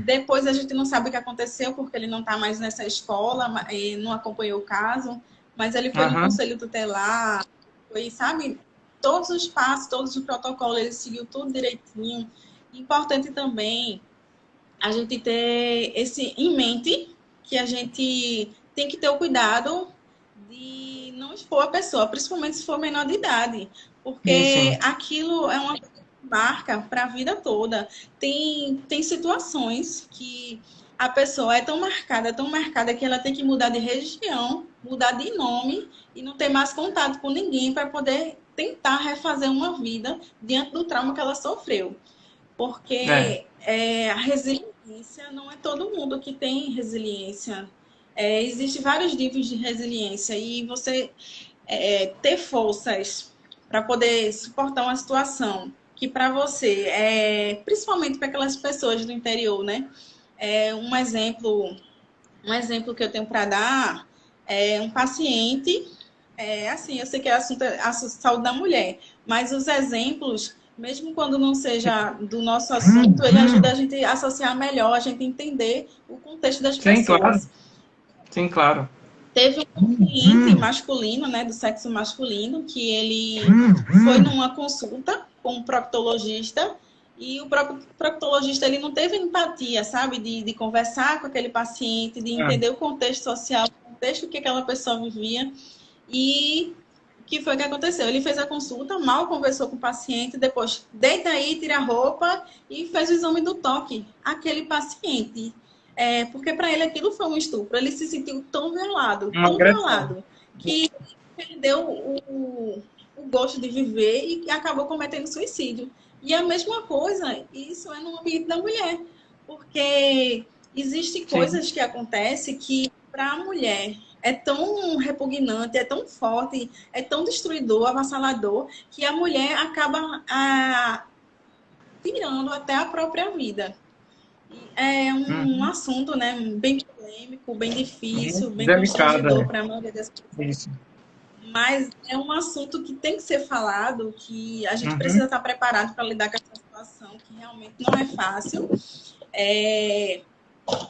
Depois a gente não sabe o que aconteceu, porque ele não está mais nessa escola, não acompanhou o caso, mas ele foi no
Aham.
conselho tutelar, foi, sabe, todos os passos, todos os protocolos, ele seguiu tudo direitinho. Importante também a gente ter esse em mente que a gente tem que ter o cuidado de não expor a pessoa, principalmente se for menor de idade,
Sim,
porque
sim.
aquilo é uma marca para a vida toda. Tem situações que a pessoa é tão marcada que ela tem que mudar de região, mudar de nome e não ter mais contato com ninguém para poder tentar refazer uma vida diante do trauma que ela sofreu.
É.
Porque a resiliência não é todo mundo que tem resiliência. Existem vários níveis de resiliência e você ter forças para poder suportar uma situação que para você, principalmente para aquelas pessoas do interior, né? Um exemplo que eu tenho para dar é um paciente, assim, eu sei que é assunto a saúde da mulher, mas os exemplos, mesmo quando não seja do nosso assunto, ele ajuda a gente a associar melhor, a gente entender o contexto das
Sim, claro.
pessoas.
Sim, claro.
teve um cliente masculino, né, do sexo masculino, que ele foi numa consulta com um proctologista e o proctologista ele não teve empatia, sabe, de conversar com aquele paciente, de entender o contexto social, o contexto que aquela pessoa vivia. E o que foi que aconteceu? Ele fez a consulta, mal conversou com o paciente, depois deita aí, tira a roupa e fez o exame do toque. Aquele paciente, porque para ele aquilo foi um estupro. Ele se sentiu tão violado, que perdeu o gosto de viver e acabou cometendo suicídio. E a mesma coisa, isso é no ambiente da mulher, porque existem coisas que acontecem que para a mulher é tão repugnante, é tão forte, é tão destruidor, avassalador, que a mulher acaba tirando até a própria vida. É um assunto, né, bem polêmico, bem difícil, bem constrangedor para a maioria das pessoas.
Isso.
Mas é um assunto que tem que ser falado, que a gente precisa estar preparado para lidar com essa situação, que realmente não é fácil.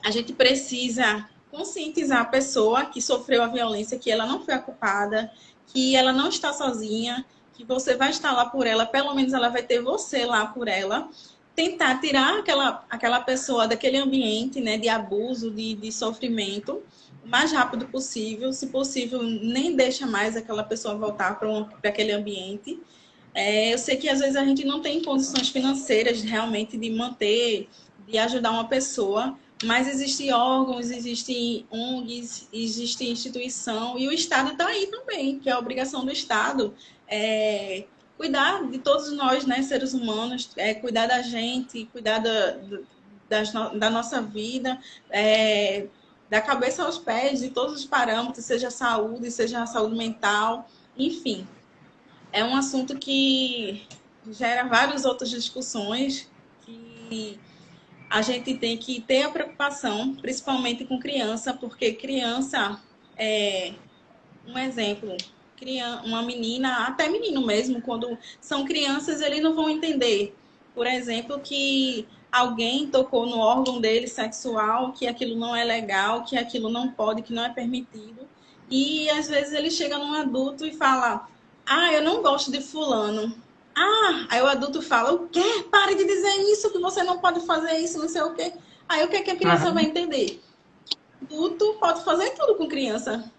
A gente precisa conscientizar a pessoa que sofreu a violência, que ela não foi a culpada, que ela não está sozinha, que você vai estar lá por ela, pelo menos ela vai ter você lá por ela. Tentar tirar aquela pessoa daquele ambiente, né, de abuso, de sofrimento, o mais rápido possível. Se possível, nem deixa mais aquela pessoa voltar para aquele ambiente. Eu sei que às vezes a gente não tem condições financeiras realmente de manter, de ajudar uma pessoa, mas existem órgãos, existem ONGs, existe instituição, e o Estado está aí também, que é a obrigação do Estado cuidar de todos nós, né, seres humanos, cuidar da gente, cuidar da nossa vida, da cabeça aos pés, de todos os parâmetros, seja a saúde mental, enfim. É um assunto que gera várias outras discussões, que a gente tem que ter a preocupação, principalmente com criança, porque criança um exemplo, uma menina, até menino mesmo, quando são crianças, eles não vão entender, por exemplo, que alguém tocou no órgão dele sexual, que aquilo não é legal, que aquilo não pode, que não é permitido. E às vezes ele chega num adulto e fala: ah, eu não gosto de fulano. Ah, aí o adulto fala: o quê? Pare de dizer isso, que você não pode fazer isso, não sei o quê. Aí o que é que a criança vai entender? Adulto pode fazer tudo com criança.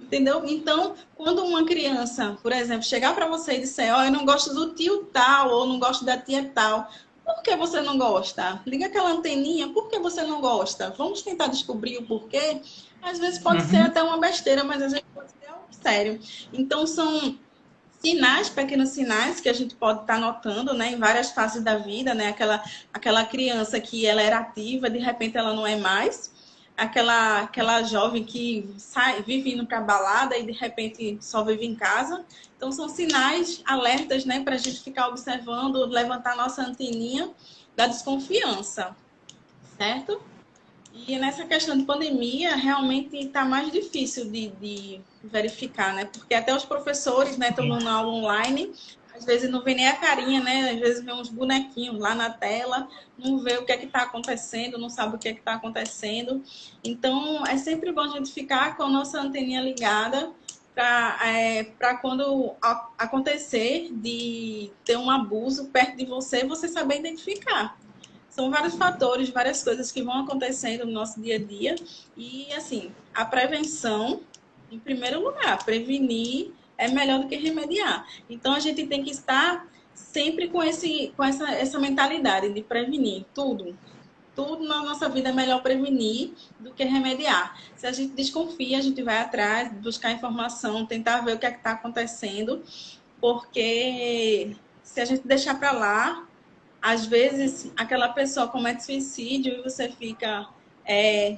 Entendeu? Então, quando uma criança, por exemplo, chegar para você e disser: ó, eu não gosto do tio tal, ou não gosto da tia tal, por que você não gosta? Liga aquela anteninha, por que você não gosta? Vamos tentar descobrir o porquê. Às vezes pode ser até uma besteira, mas às vezes pode ser algo sério. Então, são sinais, pequenos sinais que a gente pode estar notando, né, em várias fases da vida, né? Aquela criança que ela era ativa, de repente ela não é mais. Aquela jovem que vive indo para a balada e de repente só vive em casa. Então são sinais, alertas, né, para a gente ficar observando, levantar nossa anteninha da desconfiança, certo? E nessa questão de pandemia, realmente está mais difícil de verificar, né? Porque até os professores, né, estão na aula online, às vezes não vê nem a carinha, né? Às vezes vê uns bonequinhos lá na tela, não vê o que é que está acontecendo, não sabe o que é que está acontecendo. Então, é sempre bom a gente ficar com a nossa anteninha ligada para quando acontecer de ter um abuso perto de você, você saber identificar. São vários fatores, várias coisas que vão acontecendo no nosso dia a dia. E, assim, a prevenção, em primeiro lugar, prevenir é melhor do que remediar. Então, a gente tem que estar sempre com essa mentalidade de prevenir tudo. Tudo na nossa vida é melhor prevenir do que remediar. Se a gente desconfia, a gente vai atrás, buscar informação, tentar ver o que é que está acontecendo, porque se a gente deixar para lá, às vezes aquela pessoa comete suicídio e você fica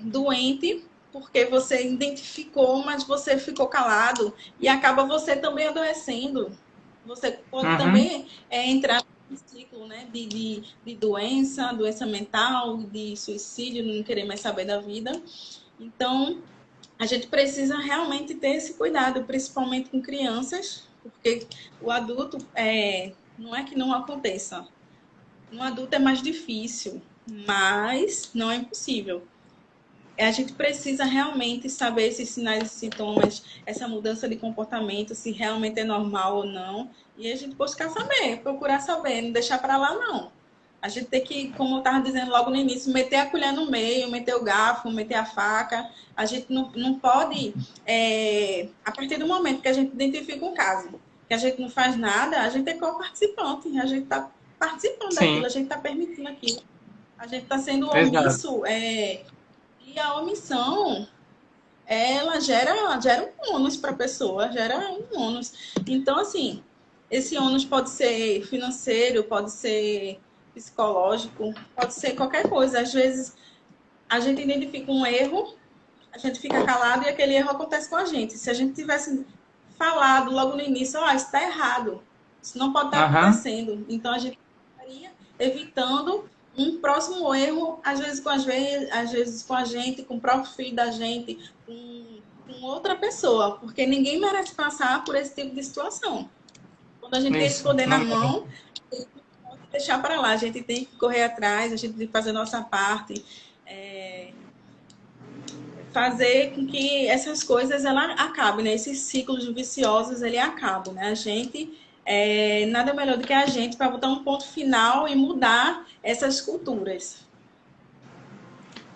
doente porque você identificou, mas você ficou calado e acaba você também adoecendo. Você pode também entrar num ciclo, né, de doença mental, de suicídio, não querer mais saber da vida. Então, a gente precisa realmente ter esse cuidado, principalmente com crianças, porque o adulto não é que não aconteça. No adulto é mais difícil, mas não é impossível. a gente precisa realmente saber esses sinais e sintomas, essa mudança de comportamento, se realmente é normal ou não. E a gente buscar saber, procurar saber, não deixar para lá, não. A gente tem que, como eu estava dizendo logo no início, meter a colher no meio, meter o garfo, meter a faca. A gente não pode, a partir do momento que a gente identifica um caso, que a gente não faz nada, a gente é co-participante, a gente está participando daquilo,
Sim,
a gente está permitindo aquilo. A gente está sendo
exato.
omisso, e a omissão, ela gera um ônus para a pessoa, gera um ônus. Então, assim, esse ônus pode ser financeiro, pode ser psicológico, pode ser qualquer coisa. Às vezes, a gente identifica um erro, a gente fica calado e aquele erro acontece com a gente. Se a gente tivesse falado logo no início, isso está errado, isso não pode estar
Aham.
acontecendo. Então, a gente estaria evitando um próximo erro, às vezes com a gente, com o próprio filho da gente, com outra pessoa, porque ninguém merece passar por esse tipo de situação. Quando a gente tem esse
Isso.
poder na
Não,
mão, a gente não pode deixar para lá, a gente tem que correr atrás, a gente tem que fazer a nossa parte, fazer com que essas coisas ela acabem, né? Esses ciclos viciosos ele acabam, né? A gente nada melhor do que a gente para botar um ponto final e mudar essas culturas.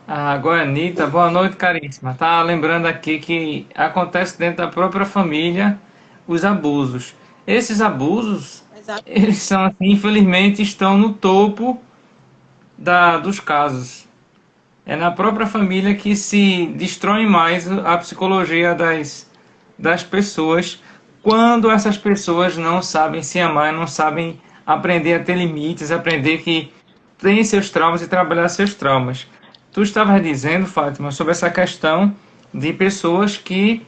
a Goianita, boa noite, caríssima. Tá lembrando aqui que acontece dentro da própria família os abusos. Esses abusos,
Exato.
eles são assim, infelizmente, estão no topo dos casos. É na própria família que se destrói mais a psicologia das pessoas quando essas pessoas não sabem se amar, não sabem aprender a ter limites, aprender que tem seus traumas e trabalhar seus traumas. Tu estavas dizendo, Fátima, sobre essa questão de pessoas que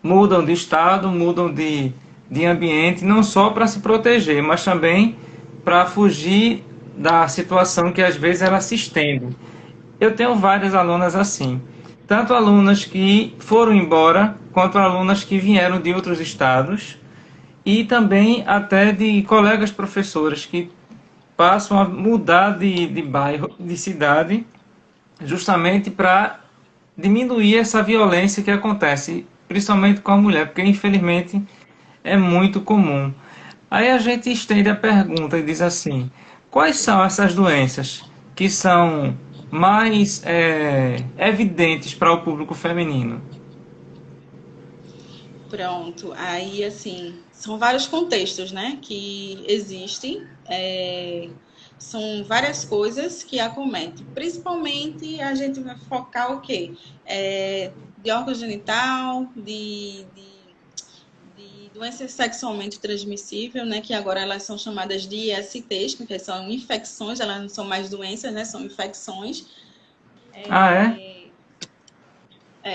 mudam de estado, mudam de ambiente, não só para se proteger, mas também para fugir da situação que às vezes ela se estende. Eu tenho várias alunas assim, tanto alunas que foram embora, quanto alunas que vieram de outros estados, e também até de colegas professores que passam a mudar de bairro, de cidade, justamente para diminuir essa violência que acontece, principalmente com a mulher, porque infelizmente é muito comum. Aí a gente estende a pergunta e diz assim: quais são essas doenças que são mais evidentes para o público feminino?
Pronto, aí assim, são vários contextos, né, que existem, são várias coisas que acometem, principalmente a gente vai focar o quê? De órgão genital, de doenças sexualmente transmissíveis, né, que agora elas são chamadas de ISTs, porque são infecções, elas não são mais doenças, né, são infecções.
Ah, é?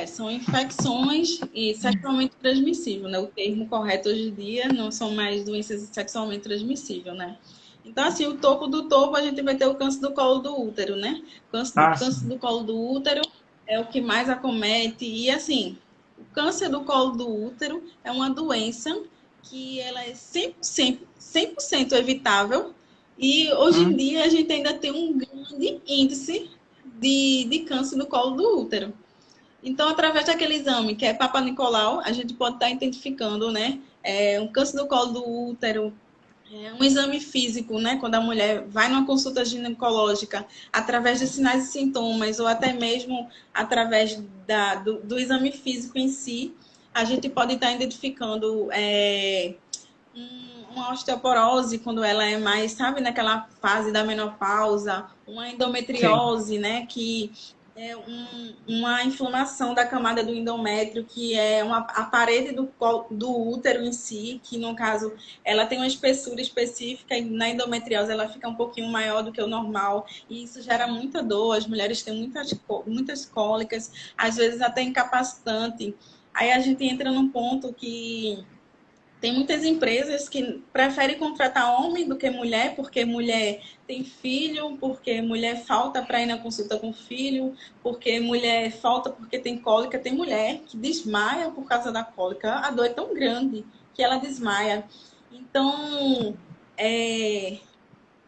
São infecções e sexualmente transmissível, né? O termo correto hoje em dia não são mais doenças sexualmente transmissíveis, né? Então, assim, o topo do topo a gente vai ter o câncer do colo do útero, né?
Ah,
Câncer
sim.
do colo do útero é o que mais acomete. E, assim, o câncer do colo do útero é uma doença que ela é 100% evitável. E, hoje em
Hum,
dia, a gente ainda tem um grande índice de câncer do colo do útero. Então, através daquele exame, que é Papa Nicolau, a gente pode estar identificando, né, um câncer do colo do útero, um exame físico, né, quando a mulher vai numa consulta ginecológica, através de sinais e sintomas, ou até mesmo através do exame físico em si, a gente pode estar identificando uma osteoporose, quando ela é mais, sabe, naquela fase da menopausa, uma
sim.
endometriose, né, que uma inflamação da camada do endométrio, que é a parede do útero em si, que no caso ela tem uma espessura específica e na endometriose ela fica um pouquinho maior do que o normal, e isso gera muita dor, as mulheres têm muitas cólicas, às vezes até incapacitante. Aí a gente entra num ponto que tem muitas empresas que preferem contratar homem do que mulher, porque mulher tem filho, porque mulher falta para ir na consulta com filho, porque mulher falta porque tem cólica. Tem mulher que desmaia por causa da cólica. A dor é tão grande que ela desmaia. Então, é,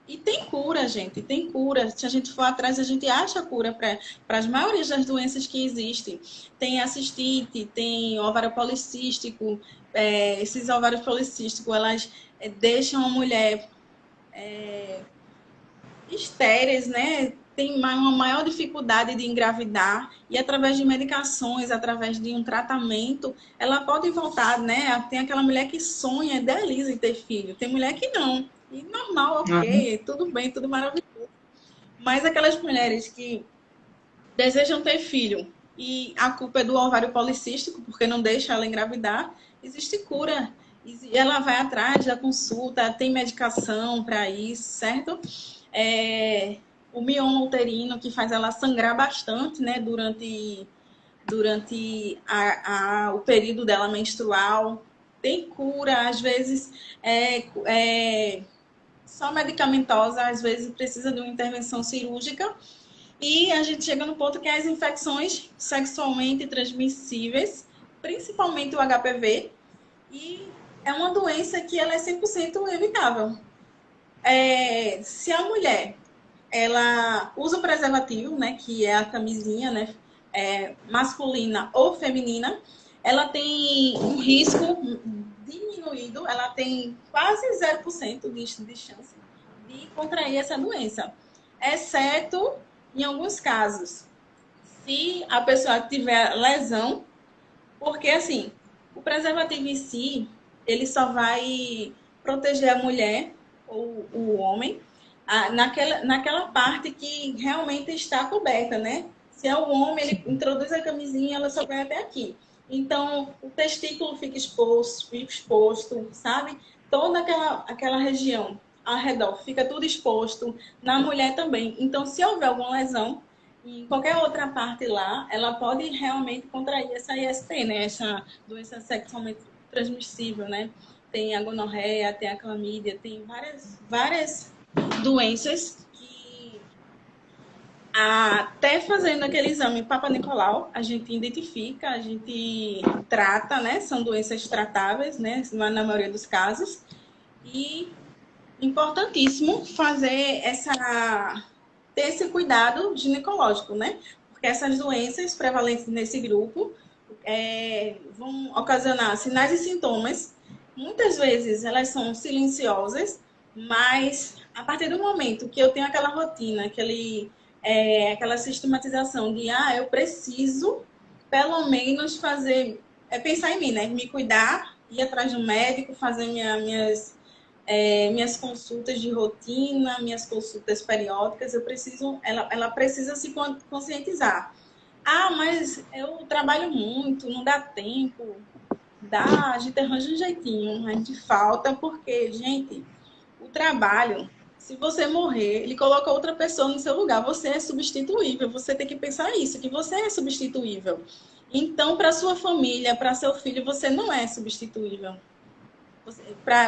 E tem cura, gente, tem cura. Se a gente for atrás, a gente acha cura para as maiorias das doenças que existem. Tem a cistite, tem ovário policístico. Esses ovários policísticos, elas deixam a mulher estéreis, né? Tem uma maior dificuldade de engravidar e através de medicações, através de um tratamento, ela pode voltar, né? Tem aquela mulher que sonha, idealiza em ter filho. Tem mulher que não. E normal,
Uhum.
ok, tudo bem, tudo maravilhoso. Mas aquelas mulheres que desejam ter filho e a culpa é do ovário policístico, porque não deixa ela engravidar, existe cura. E ela vai atrás da consulta, tem medicação para isso, certo? O mioma uterino, que faz ela sangrar bastante, né, durante o período dela menstrual. Tem cura, às vezes só medicamentosa, às vezes precisa de uma intervenção cirúrgica. E a gente chega no ponto que as infecções sexualmente transmissíveis, principalmente o HPV, e é uma doença que ela é 100% evitável. Se a mulher ela usa o preservativo, né, que é a camisinha, né, masculina ou feminina, ela tem um risco diminuído, ela tem quase 0% de chance de contrair essa doença, exceto em alguns casos, se a pessoa tiver lesão, porque assim, o preservativo em si, ele só vai proteger a mulher ou o homem naquela parte que realmente está coberta, né? Se é o homem, ele introduz a camisinha, ela só vai até aqui. Então, o testículo fica exposto, sabe? Toda aquela região ao redor fica tudo exposto, na mulher também. Então, se houver alguma lesão, em qualquer outra parte lá, ela pode realmente contrair essa IST, né? Essa doença sexualmente transmissível, né? Tem a gonorreia, tem a clamídia, tem várias doenças que até fazendo aquele exame Papa Nicolau, a gente identifica, a gente trata, né? São doenças tratáveis, né? Na maioria dos casos. E importantíssimo ter esse cuidado ginecológico, né? Porque essas doenças prevalentes nesse grupo vão ocasionar sinais e sintomas. Muitas vezes elas são silenciosas, mas a partir do momento que eu tenho aquela rotina, aquela sistematização de eu preciso pelo menos pensar em mim, né? Me cuidar, ir atrás do médico, fazer minhas consultas de rotina, minhas consultas periódicas, ela precisa se conscientizar. Mas eu trabalho muito, não dá tempo. Dá, a gente arranja um jeitinho, a gente falta, porque, gente, o trabalho, se você morrer, ele coloca outra pessoa no seu lugar. Você é substituível, você tem que pensar isso, que você é substituível. Então, para sua família, para seu filho, você não é substituível.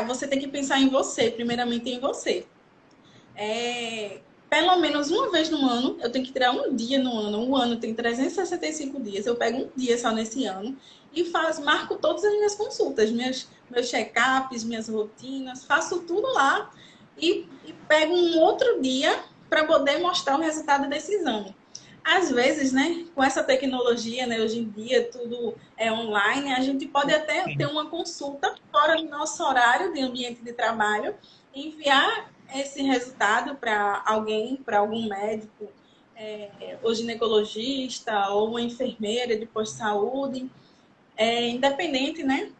Você tem que pensar em você, primeiramente em você. Pelo menos uma vez no ano, eu tenho que tirar um dia no ano. O ano tem 365 dias. Eu pego um dia só nesse ano e marco todas as minhas consultas, meus check-ups, minhas rotinas, faço tudo lá e pego um outro dia para poder mostrar o resultado desse exame. Às vezes, né, com essa tecnologia, né, hoje em dia tudo é online, a gente pode até ter uma consulta fora do nosso horário de ambiente de trabalho, enviar esse resultado para alguém, para algum médico, ou ginecologista, ou uma enfermeira de posto-saúde, independente, né,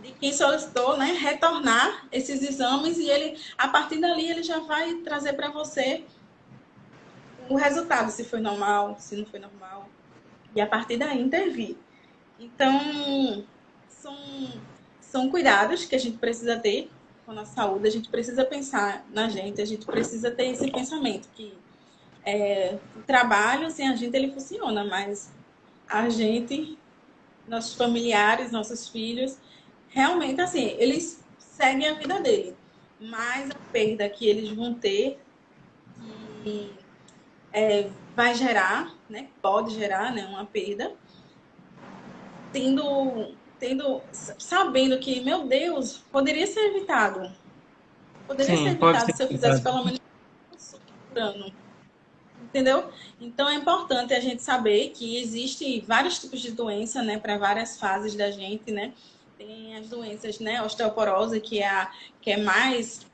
de quem solicitou, né, retornar esses exames e ele, a partir dali, ele já vai trazer para você o resultado, se foi normal, se não foi normal, e a partir daí intervir. Então, são, são cuidados que a gente precisa ter com a nossa saúde, a gente precisa pensar na gente, a gente precisa ter esse pensamento que o trabalho, sem a gente, ele funciona, mas a gente, nossos familiares, nossos filhos, realmente, assim, eles seguem a vida dele, mas a perda que eles vão ter, que vai gerar, né, pode gerar, né, uma perda, sabendo que, meu Deus, poderia ser evitado. poderia ser
Sim, pode
evitado
ser
se eu fizesse
evitado.
pelo menos por ano. Entendeu? Então é importante a gente saber que existe vários tipos de doença, né, para várias fases da gente, né? Tem as doenças, né, osteoporose, que é mais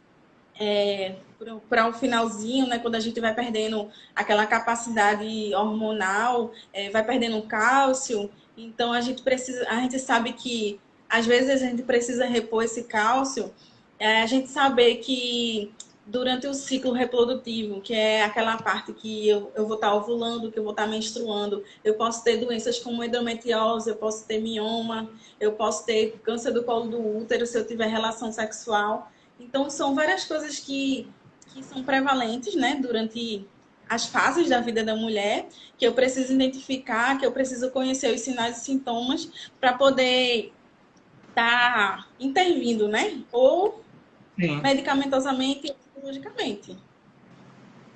para o finalzinho, né, quando a gente vai perdendo aquela capacidade hormonal, vai perdendo cálcio. Então a gente sabe que às vezes a gente precisa repor esse cálcio. A gente saber que durante o ciclo reprodutivo, que é aquela parte que eu vou estar ovulando, que eu vou estar menstruando, eu posso ter doenças como endometriose, eu posso ter mioma, eu posso ter câncer do colo do útero se eu tiver relação sexual. Então, são várias coisas que são prevalentes, né, durante as fases da vida da mulher, que eu preciso identificar, que eu preciso conhecer os sinais e sintomas para poder estar intervindo, né? Ou
Sim.
medicamentosamente ou cirurgicamente,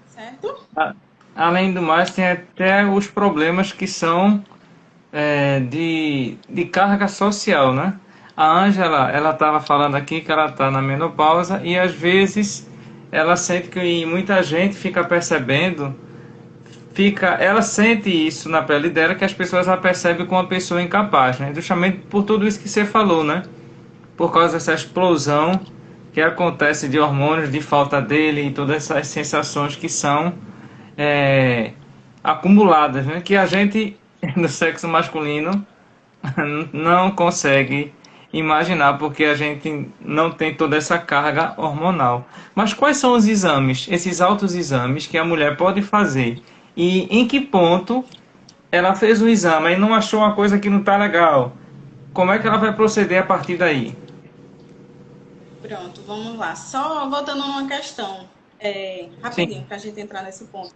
certo?
A- Além do mais, tem até os problemas que são de carga social, né? A Ângela, ela estava falando aqui que ela está na menopausa e às vezes ela sente que muita gente fica percebendo, ela sente isso na pele dela, que as pessoas a percebem como uma pessoa incapaz, né? Justamente por tudo isso que você falou, né? Por causa dessa explosão que acontece de hormônios, de falta dele e todas essas sensações que são é, acumuladas, né? Que a gente do sexo masculino não consegue imaginar porque a gente não tem toda essa carga hormonal. Mas quais são os exames, esses altos exames que a mulher pode fazer? E em que ponto ela fez um exame e não achou uma coisa que não está legal? Como é que ela vai proceder a partir daí?
Pronto, vamos lá. Só voltando a uma questão, rapidinho,
Sim,
para a gente entrar nesse ponto.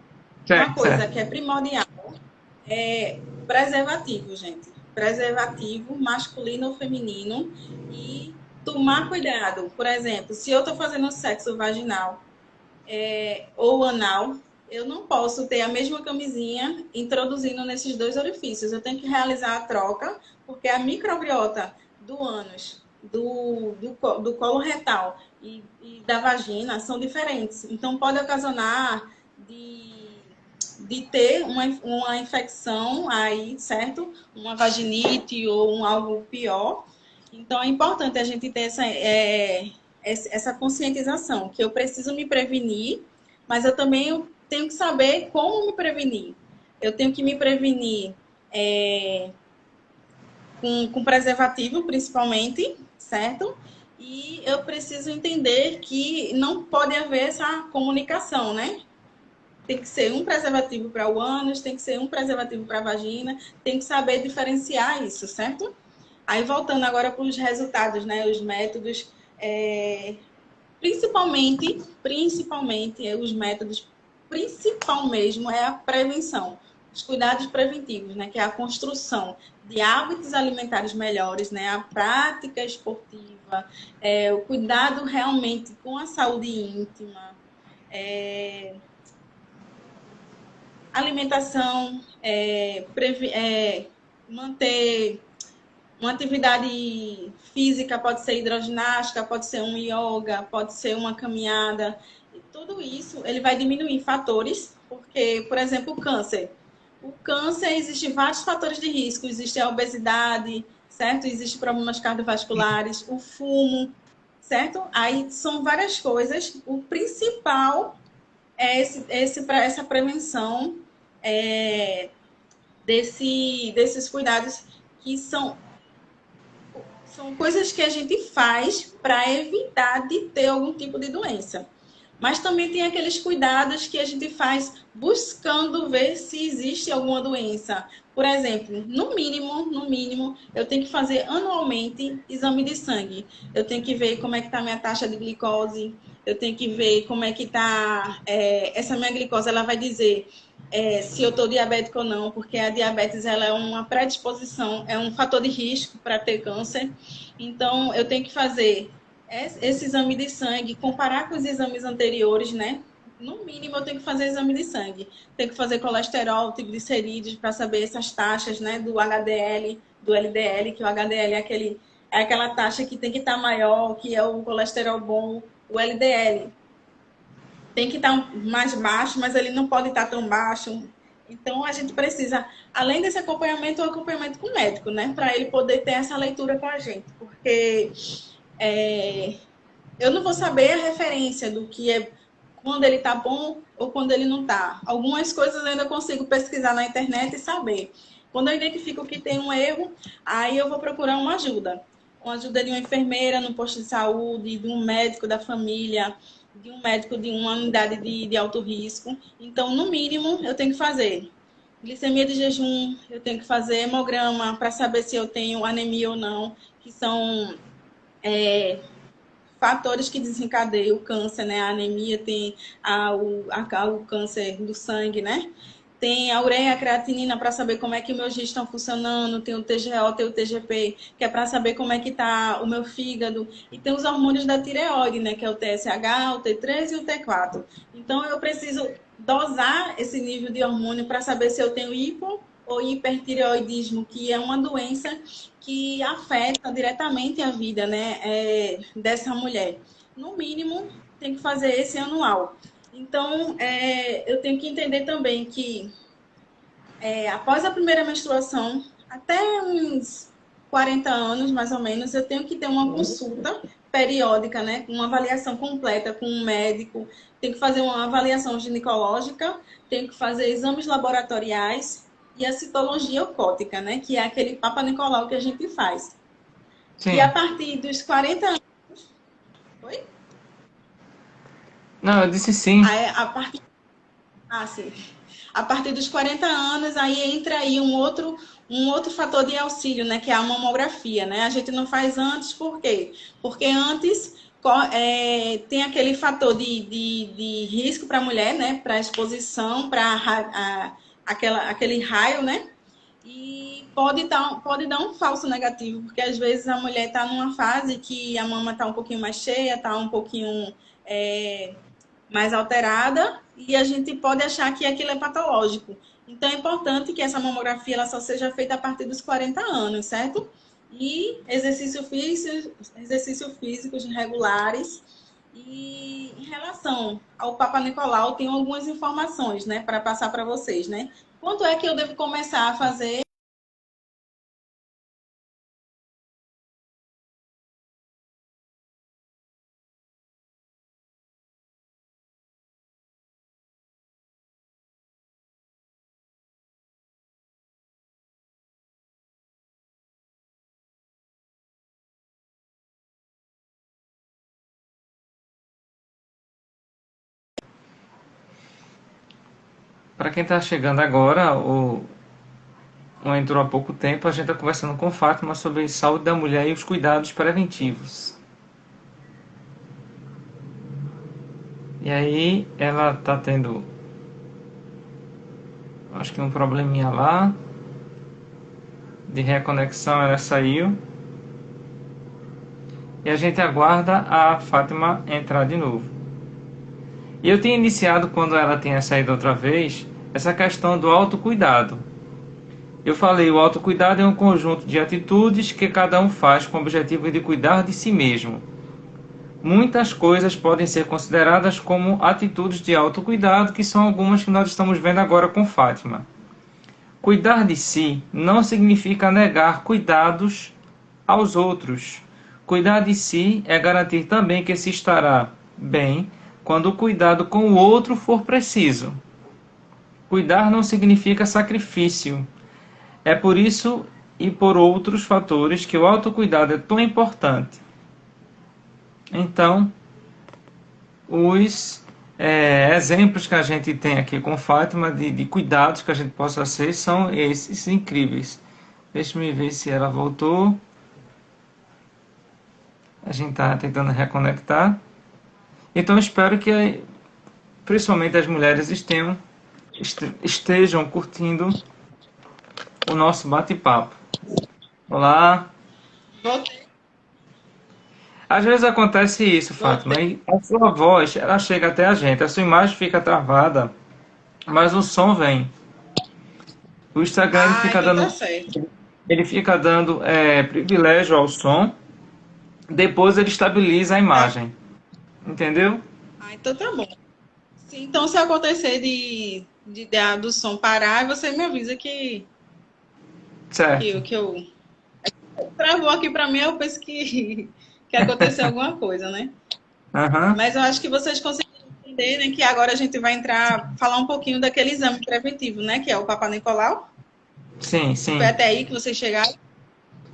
Uma
certo,
coisa
certo.
que é primordial é preservativo, gente. Preservativo masculino ou feminino e tomar cuidado. Por exemplo, se eu estou fazendo sexo vaginal ou anal, eu não posso ter a mesma camisinha introduzindo nesses dois orifícios. Eu tenho que realizar a troca, porque a microbiota do ânus, do colo retal e da vagina são diferentes. Então, pode ocasionar de ter uma infecção aí, certo? Uma vaginite ou algo pior. Então, é importante a gente ter essa conscientização, que eu preciso me prevenir, mas eu também tenho que saber como me prevenir. Eu tenho que me prevenir é, com preservativo, principalmente, certo? E eu preciso entender que não pode haver essa comunicação, né? Tem que ser um preservativo para o ânus, tem que ser um preservativo para a vagina, tem que saber diferenciar isso, certo? Aí voltando agora para os resultados, né? Os métodos, principalmente os métodos, principal mesmo é a prevenção, os cuidados preventivos, né? Que é a construção de hábitos alimentares melhores, né? A prática esportiva, o cuidado realmente com a saúde íntima, alimentação, manter uma atividade física, pode ser hidroginástica, pode ser um yoga, pode ser uma caminhada. E tudo isso ele vai diminuir fatores, porque, por exemplo, o câncer. O câncer, existem vários fatores de risco. Existe a obesidade, certo? Existem problemas cardiovasculares, o fumo, certo? Aí são várias coisas. O principal é essa prevenção desses cuidados que são coisas que a gente faz para evitar de ter algum tipo de doença. Mas também tem aqueles cuidados que a gente faz buscando ver se existe alguma doença. Por exemplo, no mínimo, eu tenho que fazer anualmente exame de sangue. Eu tenho que ver como é que está a minha taxa de glicose. Eu tenho que ver como é que está essa minha glicose. Ela vai dizer se eu estou diabético ou não, porque a diabetes ela é uma predisposição, é um fator de risco para ter câncer. Então, eu tenho que fazer esse exame de sangue, comparar com os exames anteriores, né? No mínimo, eu tenho que fazer exame de sangue. Tenho que fazer colesterol, triglicerídeos, para saber essas taxas, né? Do HDL, do LDL, que o HDL é aquela taxa que tem que estar maior, que é o colesterol bom, O LDL tem que estar mais baixo, mas ele não pode estar tão baixo. Então, a gente precisa, além desse acompanhamento, um acompanhamento com o médico, né? Para ele poder ter essa leitura com a gente. Porque eu não vou saber a referência do que é quando ele está bom ou quando ele não está. Algumas coisas eu ainda consigo pesquisar na internet e saber. Quando eu identifico que tem um erro, aí eu vou procurar uma ajuda. Uma ajuda de uma enfermeira no posto de saúde, de um médico da família, de um médico de uma unidade de alto risco. Então, no mínimo, eu tenho que fazer glicemia de jejum, eu tenho que fazer hemograma para saber se eu tenho anemia ou não, que são fatores que desencadeiam o câncer, né? A anemia tem o câncer do sangue, né? Tem a ureia, a creatinina para saber como é que meus rins estão funcionando, tem o TGO, tem o TGP, que é para saber como é que está o meu fígado, e tem os hormônios da tireoide, né, que é o TSH, o T3 e o T4. Então eu preciso dosar esse nível de hormônio para saber se eu tenho hipo ou hipertireoidismo, que é uma doença que afeta diretamente a vida, né, dessa mulher. No mínimo, tem que fazer esse anual. Então, eu tenho que entender também que após a primeira menstruação, até uns 40 anos, mais ou menos, eu tenho que ter uma consulta periódica, né? Uma avaliação completa com um médico, tenho que fazer uma avaliação ginecológica, tenho que fazer exames laboratoriais e a citologia ocótica, né? Que é aquele Papa Nicolau que a gente faz.
Sim.
E a partir dos 40 anos... Oi?
Não, eu disse sim.
Sim. A partir dos 40 anos, aí entra aí um outro fator de auxílio, né? Que é a mamografia, né? A gente não faz antes, por quê? Porque antes tem aquele fator de risco para a mulher, né? Para exposição, para aquele raio, né? E pode dar um falso negativo, porque às vezes a mulher está numa fase que a mama está um pouquinho mais cheia, está um pouquinho mais alterada, e a gente pode achar que aquilo é patológico. Então, é importante que essa mamografia ela só seja feita a partir dos 40 anos, certo? E exercícios físicos regulares. E em relação ao Papa Nicolau, tenho algumas informações, né, para passar para vocês, né? Quanto é que eu devo começar a fazer?
Para quem está chegando agora, ou entrou há pouco tempo, a gente está conversando com Fátima sobre saúde da mulher e os cuidados preventivos. E aí ela está tendo, acho que um probleminha lá, de reconexão, ela saiu. E a gente aguarda a Fátima entrar de novo. E eu tinha iniciado, quando ela tinha saído outra vez, essa questão do autocuidado. Eu falei, o autocuidado é um conjunto de atitudes que cada um faz com o objetivo de cuidar de si mesmo. Muitas coisas podem ser consideradas como atitudes de autocuidado, que são algumas que nós estamos vendo agora com Fátima. Cuidar de si não significa negar cuidados aos outros. Cuidar de si é garantir também que se estará bem quando o cuidado com o outro for preciso. Cuidar não significa sacrifício. É por isso e por outros fatores que o autocuidado é tão importante. Então, os exemplos que a gente tem aqui com Fátima de cuidados que a gente possa ser são esses incríveis. Deixa eu ver se ela voltou. A gente está tentando reconectar. Então, espero que principalmente as mulheres estejam curtindo o nosso bate-papo. Olá.
Voltei.
Às vezes acontece isso, Fátima, e a sua voz, ela chega até a gente, a sua imagem fica travada, mas o som vem. O Instagram ele fica dando privilégio ao som, depois ele estabiliza a imagem. Entendeu?
Ah, então tá bom. Então, se acontecer do som parar, você me avisa
Certo.
que eu travou aqui para mim, eu penso que aconteceu alguma coisa, né?
Aham.
Mas eu acho que vocês conseguiram entender, né, que agora a gente vai falar um pouquinho daquele exame preventivo, né, que é o Papa Nicolau.
Sim,
Foi
sim.
até aí que vocês chegaram?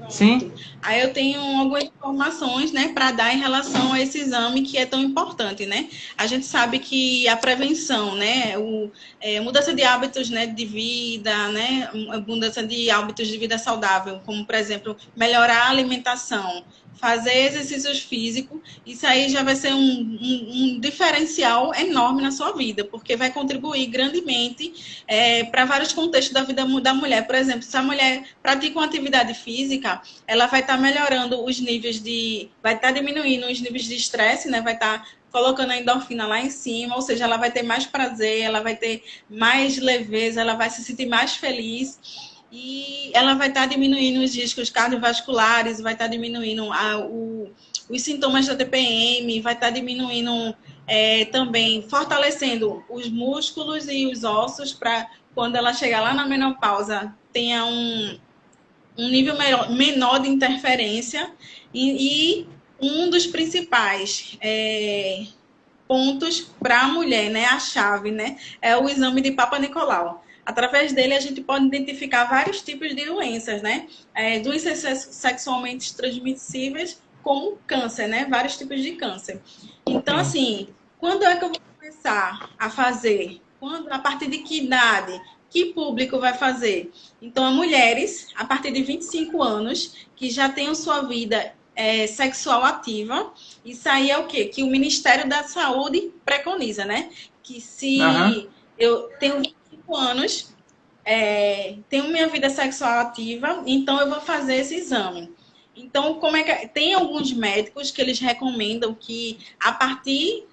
Sim?
Pronto. Aí eu tenho algumas informações, né, para dar em relação a esse exame que é tão importante, né? A gente sabe que a prevenção, né, mudança de hábitos, né, de vida, né, mudança de hábitos de vida saudável, como por exemplo melhorar a alimentação, fazer exercícios físicos, isso aí já vai ser um diferencial enorme na sua vida, porque vai contribuir grandemente para vários contextos da vida da mulher. Por exemplo, se a mulher pratica uma atividade física, ela vai estar melhorando os níveis vai estar diminuindo os níveis de estresse, né? Vai estar colocando a endorfina lá em cima, ou seja, ela vai ter mais prazer, ela vai ter mais leveza, ela vai se sentir mais feliz e ela vai estar diminuindo os riscos cardiovasculares, vai estar diminuindo os sintomas da TPM, vai estar diminuindo também, fortalecendo os músculos e os ossos para quando ela chegar lá na menopausa tenha um nível menor de interferência e um dos principais pontos para a mulher, né, a chave, né, é o exame de Papa Nicolau. Através dele, a gente pode identificar vários tipos de doenças, né, doenças sexualmente transmissíveis, como câncer, né, vários tipos de câncer. Então,
Sim.
assim, quando é que eu vou começar a fazer? A partir de que idade? Que público vai fazer? Então, mulheres, a partir de 25 anos, que já tenham sua vida sexual ativa. Isso aí é o quê? Que o Ministério da Saúde preconiza, né? Que
Aham.
se eu tenho 25 anos, tenho minha vida sexual ativa, então eu vou fazer esse exame. Então, como é que tem alguns médicos que eles recomendam que a partir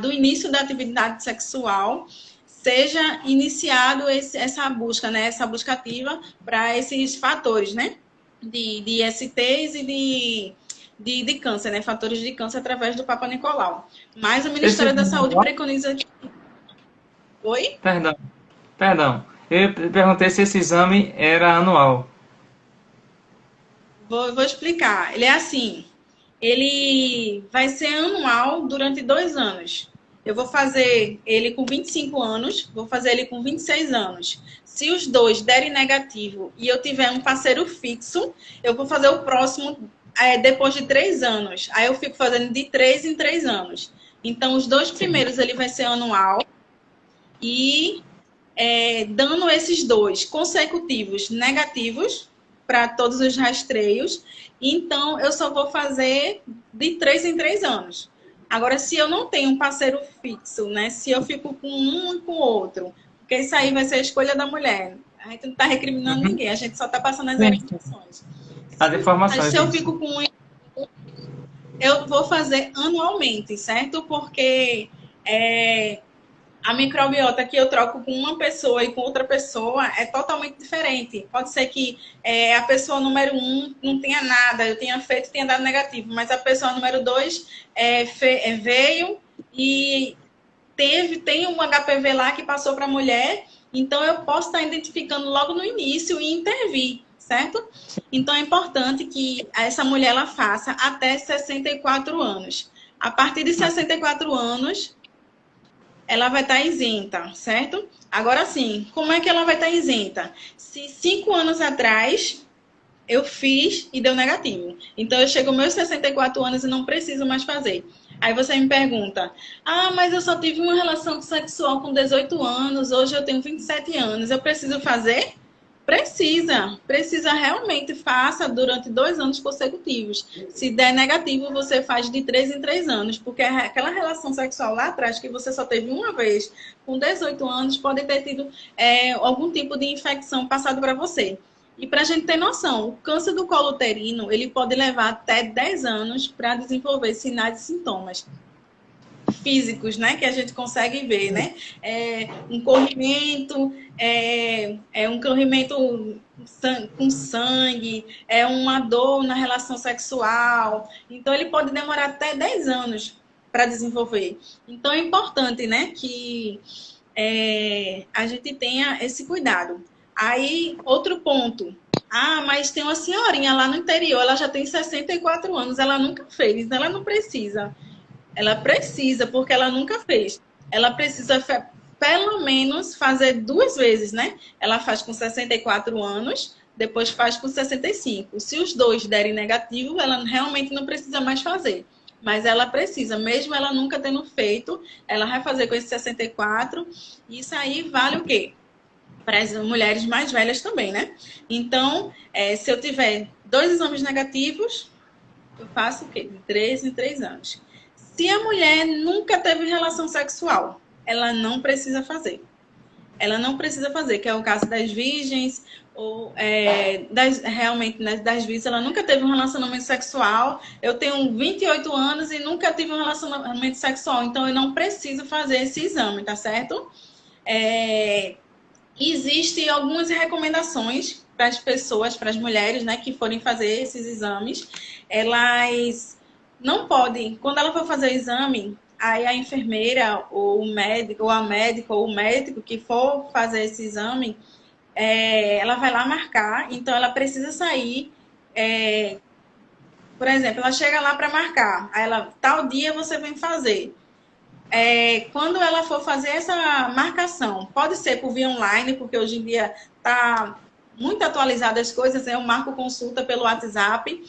do início da atividade sexual seja iniciado essa busca, né? Essa busca ativa para esses fatores, né? De ISTs e de câncer, né? Fatores de câncer através do Papa Nicolau. Mas o
Esse
Ministério da Saúde preconiza. Oi?
Perdão, perdão. Eu perguntei se esse exame era anual.
Vou explicar. Ele é assim: ele vai ser anual durante 2 anos. Eu vou fazer ele com 25 anos, vou fazer ele com 26 anos. Se os dois derem negativo e eu tiver um parceiro fixo, eu vou fazer o próximo depois de 3 anos. Aí eu fico fazendo de 3 em 3 anos. Então, os dois
Sim.
primeiros ele vai ser anual e dando esses dois consecutivos negativos para todos os rastreios, então eu só vou fazer de 3 em 3 anos. Agora, se eu não tenho um parceiro fixo, né? Se eu fico com um e com o outro, porque isso aí vai ser a escolha da mulher. A gente não está recriminando
Uhum.
ninguém, a gente só está passando as
Sim.
orientações.
As
Se
informações,
eu
isso.
fico com um, eu vou fazer anualmente, certo? Porque a microbiota que eu troco com uma pessoa e com outra pessoa é totalmente diferente. Pode ser que a pessoa número 1 não tenha nada, eu tenha feito e tenha dado negativo, mas a pessoa número 2 veio e tem um HPV lá que passou para a mulher, então eu posso estar identificando logo no início e intervir, certo? Então é importante que essa mulher ela faça até 64 anos. A partir de 64 anos, ela vai estar isenta, certo? Agora sim, como é que ela vai estar isenta? Se 5 anos atrás eu fiz e deu negativo. Então eu chego aos meus 64 anos e não preciso mais fazer. Aí você me pergunta: ah, mas eu só tive uma relação sexual com 18 anos, hoje eu tenho 27 anos, eu preciso fazer? Precisa realmente, faça durante 2 anos consecutivos. Se der negativo, você faz de 3 em 3 anos, porque aquela relação sexual lá atrás que você só teve uma vez, com 18 anos, pode ter tido algum tipo de infecção passado para você. E para a gente ter noção, o câncer do colo uterino, ele pode levar até 10 anos para desenvolver sinais e sintomas físicos, né, que a gente consegue ver, né? Um corrimento com sangue, é uma dor na relação sexual. Então, ele pode demorar até 10 anos para desenvolver. Então, é importante, né, que a gente tenha esse cuidado. Aí, outro ponto. Ah, mas tem uma senhorinha lá no interior, ela já tem 64 anos, ela nunca fez, ela não precisa. Ela precisa, porque ela nunca fez. Ela precisa pelo menos fazer 2 vezes, né? Ela faz com 64 anos, depois faz com 65. Se os dois derem negativo, ela realmente não precisa mais fazer. Mas ela precisa, mesmo ela nunca tendo feito, ela vai fazer com esse 64. Isso aí vale o quê? Para as mulheres mais velhas também, né? Então, se eu tiver 2 exames negativos, eu faço o quê? De 3 em 3 anos. Se a mulher nunca teve relação sexual, ela não precisa fazer. Ela não precisa fazer, que é o caso das virgens, ou realmente das virgens, ela nunca teve um relacionamento sexual. Eu tenho 28 anos e nunca tive um relacionamento sexual, então eu não preciso fazer esse exame, tá certo? Existem algumas recomendações para as pessoas, para as mulheres, né, que forem fazer esses exames. Elas não podem, quando ela for fazer o exame, aí a enfermeira, ou o médico, ou a médica, ou o médico que for fazer esse exame, ela vai lá marcar, então ela precisa sair. Por exemplo, ela chega lá para marcar, aí ela, tal dia você vem fazer. Quando ela for fazer essa marcação, pode ser por via online, porque hoje em dia está muito atualizado as coisas, eu marco consulta pelo WhatsApp,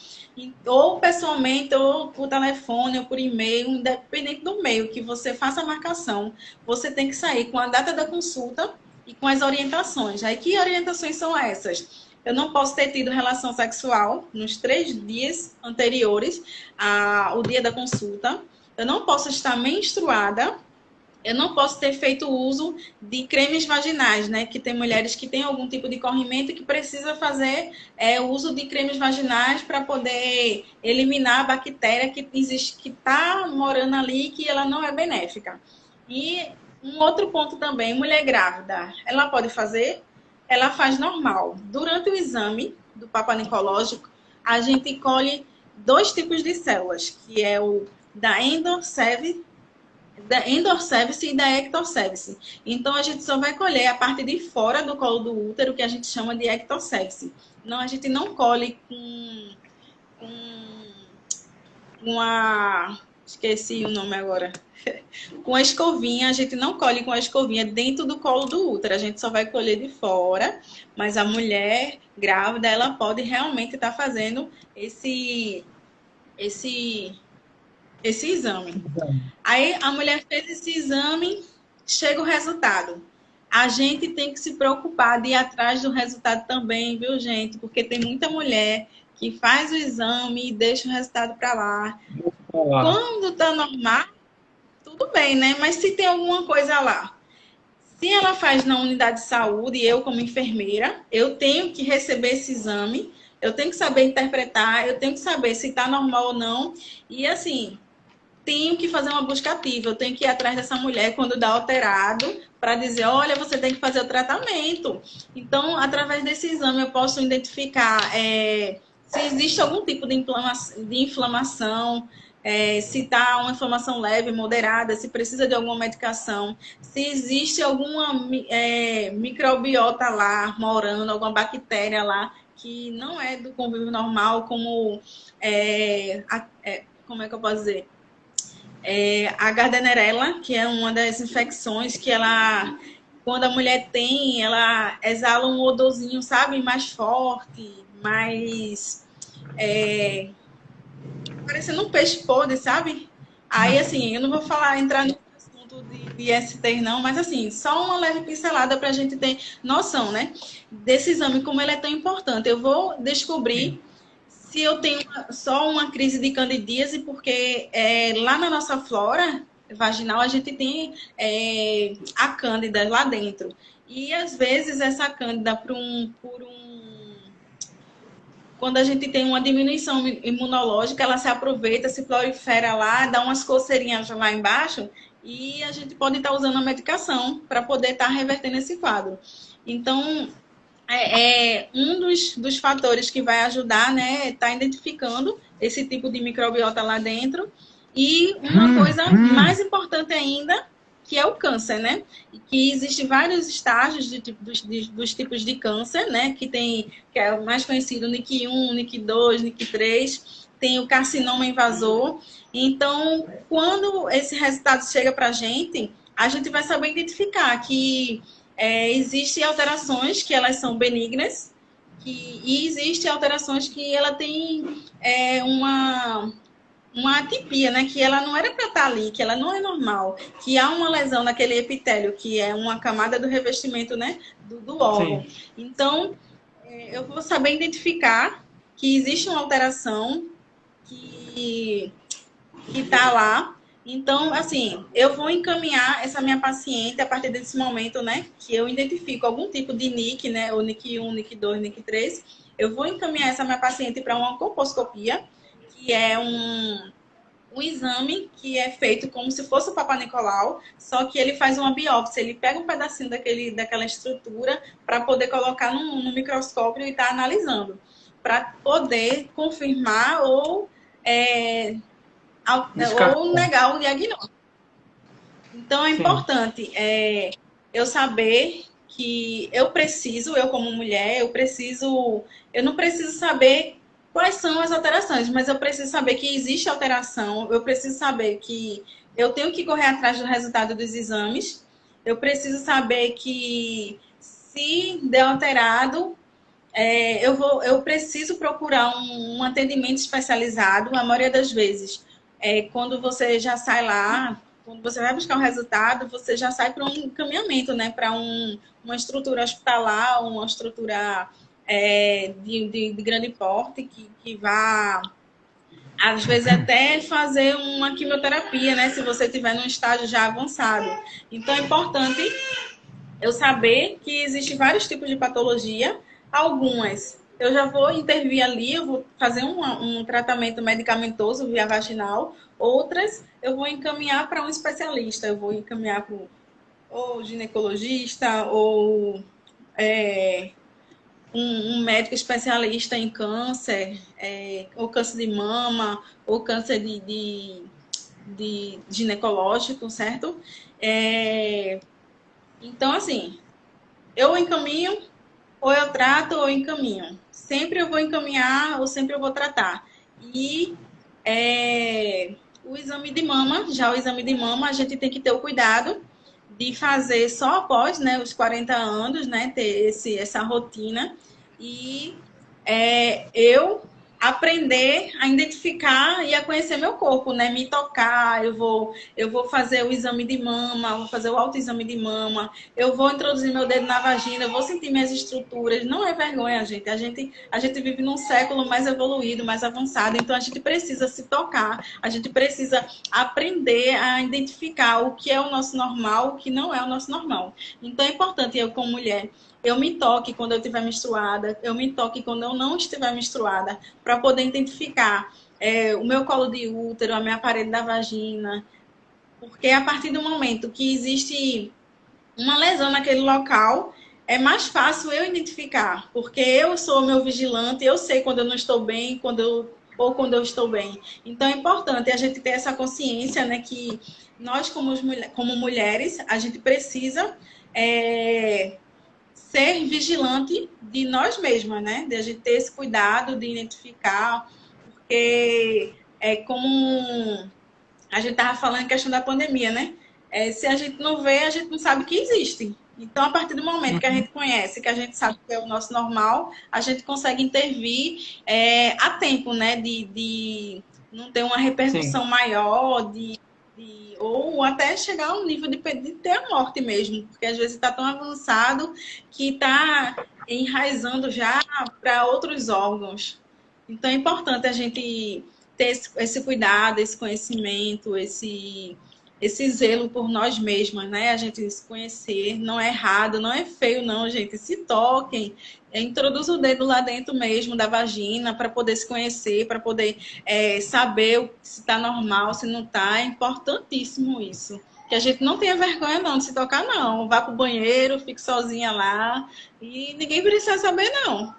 ou pessoalmente, ou por telefone, ou por e-mail, independente do meio que você faça a marcação, você tem que sair com a data da consulta e com as orientações. Aí, que orientações são essas? Eu não posso ter tido relação sexual nos 3 dias anteriores ao dia da consulta. Eu não posso estar menstruada, eu não posso ter feito uso de cremes vaginais, né? Que tem mulheres que têm algum tipo de corrimento que precisa fazer o uso de cremes vaginais para poder eliminar a bactéria que existe, que está morando ali, que ela não é benéfica. E um outro ponto também, mulher grávida, ela pode fazer? Ela faz normal. Durante o exame do Papa Nicológico, a gente colhe 2 tipos de células, que é o da endossévice e da ectossévice. Então, a gente só vai colher a parte de fora do colo do útero, que a gente chama de ectossévice. Não, a gente não colhe com a... Esqueci o nome agora. Com a escovinha, a gente não colhe com a escovinha dentro do colo do útero. A gente só vai colher de fora, mas a mulher grávida, ela pode realmente estar fazendo esse exame. Aí a mulher fez esse exame, chega o resultado. A gente tem que se preocupar de ir atrás do resultado também, viu, gente? Porque tem muita mulher que faz o exame e deixa o resultado para lá. Quando tá normal, tudo bem, né? Mas se tem alguma coisa lá, se ela faz na unidade de saúde, eu como enfermeira, eu tenho que receber esse exame, eu tenho que saber interpretar, eu tenho que saber se está normal ou não. E assim, tenho que fazer uma busca ativa, eu tenho que ir atrás dessa mulher quando dá alterado, para dizer, olha, você tem que fazer o tratamento. Então, através desse exame, eu posso identificar se existe algum tipo de inflamação, se está uma inflamação leve, moderada, se precisa de alguma medicação, se existe alguma microbiota lá morando, alguma bactéria lá que não é do convívio normal, como como é que eu posso dizer? A Gardnerella, que é uma das infecções que ela, quando a mulher tem, ela exala um odorzinho, sabe, mais forte, mais parecendo um peixe podre, sabe? Aí, assim, eu não vou entrar no assunto de STs não, mas assim, só uma leve pincelada para a gente ter noção, né, desse exame, como ele é tão importante. Eu vou descobrir se eu tenho só uma crise de candidíase, porque lá na nossa flora vaginal a gente tem a cândida lá dentro. E às vezes essa cândida, quando a gente tem uma diminuição imunológica, ela se aproveita, se prolifera lá, dá umas coceirinhas lá embaixo, e a gente pode estar usando a medicação para poder estar revertendo esse quadro. Então, um dos fatores que vai ajudar, né, tá identificando esse tipo de microbiota lá dentro. E uma coisa mais importante ainda, que é o câncer, né? Que existem vários estágios dos tipos de câncer, né? Que é o mais conhecido, NIC1, NIC2, NIC3, tem o carcinoma invasor. Então, quando esse resultado chega para a gente vai saber identificar que existem alterações que elas são benignas, e existem alterações que ela tem uma atipia, né? Que ela não era para estar ali, que ela não é normal, que há uma lesão naquele epitélio, que é uma camada do revestimento, né? Do órgão. Sim. Então, eu vou saber identificar que existe uma alteração que está lá. Então, assim, eu vou encaminhar essa minha paciente a partir desse momento, né? Que eu identifico algum tipo de NIC, né? Ou NIC1, NIC2, NIC3. Eu vou encaminhar essa minha paciente para uma colposcopia, que é um exame que é feito como se fosse o Papa Nicolau, só que ele faz uma biópsia, ele pega um pedacinho daquela estrutura para poder colocar no microscópio e estar analisando, para poder confirmar ou negar o diagnóstico. Então, é importante eu saber que eu como mulher, eu não preciso saber quais são as alterações, mas eu preciso saber que existe alteração, eu preciso saber que eu tenho que correr atrás do resultado dos exames, eu preciso saber que se der alterado, eu preciso procurar um atendimento especializado, a maioria das vezes. Quando você já sai lá, quando você vai buscar o resultado, você já sai para um encaminhamento, né? Para uma estrutura hospitalar, uma estrutura de grande porte, que vá, às vezes, até fazer uma quimioterapia, né? Se você estiver num estágio já avançado. Então, é importante eu saber que existem vários tipos de patologia. Algumas eu já vou intervir ali, eu vou fazer um tratamento medicamentoso via vaginal. Outras eu vou encaminhar para um especialista, eu vou encaminhar para ou ginecologista ou um médico especialista em câncer, ou câncer de mama, ou câncer de ginecológico, certo? Então, assim, eu encaminho, ou eu trato, ou eu encaminho. Sempre eu vou encaminhar, ou sempre eu vou tratar. E o exame de mama, a gente tem que ter o cuidado de fazer só após, né, os 40 anos, né, ter essa rotina. E eu aprender a identificar e a conhecer meu corpo, né? Me tocar, eu vou fazer o exame de mama, vou fazer o autoexame de mama, eu vou introduzir meu dedo na vagina, eu vou sentir minhas estruturas. Não é vergonha, gente. A gente vive num século mais evoluído, mais avançado, então a gente precisa se tocar, a gente precisa aprender a identificar o que é o nosso normal, o que não é o nosso normal. Então é importante eu, como mulher, eu me toque quando eu estiver menstruada, eu me toque quando eu não estiver menstruada, para poder identificar o meu colo de útero, a minha parede da vagina, porque a partir do momento que existe uma lesão naquele local, é mais fácil eu identificar, porque eu sou meu vigilante, eu sei quando eu não estou bem, ou quando eu estou bem. Então é importante a gente ter essa consciência, né, que nós como mulheres, a gente precisa ser vigilante de nós mesmas, né? De a gente ter esse cuidado de identificar, porque como a gente estava falando em questão da pandemia, né? Se a gente não vê, a gente não sabe que existe. Então, a partir do momento que a gente conhece, que a gente sabe que é o nosso normal, a gente consegue intervir a tempo, né? De não ter uma repercussão maior, ou até chegar ao nível de ter a morte mesmo, porque às vezes está tão avançado que está enraizando já para outros órgãos. Então é importante a gente ter esse cuidado, esse conhecimento, esse zelo por nós mesmas, né? A gente se conhecer, não é errado, não é feio não, gente. Se toquem, introduz o dedo lá dentro mesmo da vagina para poder se conhecer, para poder saber se está normal, se não está. É importantíssimo isso. Que a gente não tenha vergonha não de se tocar, não. Vá pro banheiro, fique sozinha lá e ninguém precisa saber, não.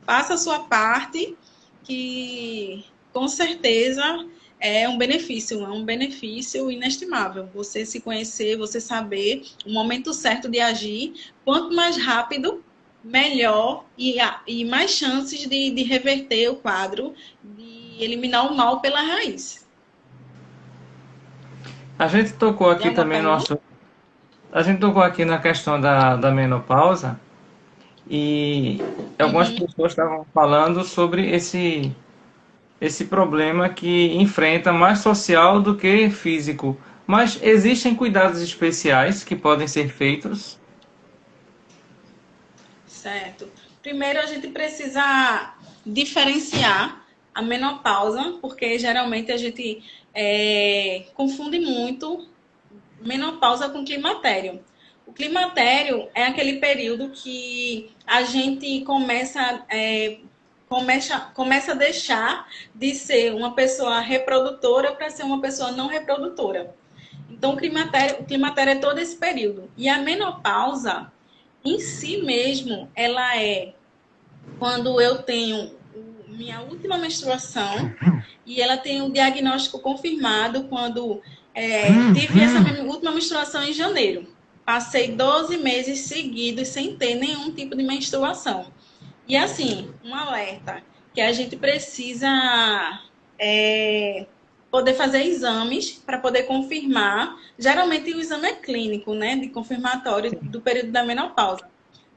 Faça a sua parte, que com certeza é um benefício inestimável. Você se conhecer, você saber o momento certo de agir, quanto mais rápido, melhor, e mais chances de reverter o quadro, de eliminar o mal pela raiz.
A gente tocou
Tem
aqui
alguma
também no
pergunta?
assunto, a gente tocou aqui na questão da menopausa e algumas
Uhum.
pessoas estavam falando sobre esse problema que enfrenta mais social do que físico. Mas existem cuidados especiais que podem ser feitos.
Certo. Primeiro, a gente precisa diferenciar a menopausa, porque geralmente a gente confunde muito menopausa com climatério. O climatério é aquele período que a gente começa a deixar de ser uma pessoa reprodutora para ser uma pessoa não reprodutora. Então, o climatério é todo esse período. E a menopausa, em si mesmo, ela é quando eu tenho minha última menstruação e ela tem um diagnóstico confirmado quando tive essa minha última menstruação em janeiro. Passei 12 meses seguidos sem ter nenhum tipo de menstruação. E assim, um alerta que a gente precisa é, poder fazer exames para poder confirmar. Geralmente o exame é clínico, né? De confirmatório do período da menopausa.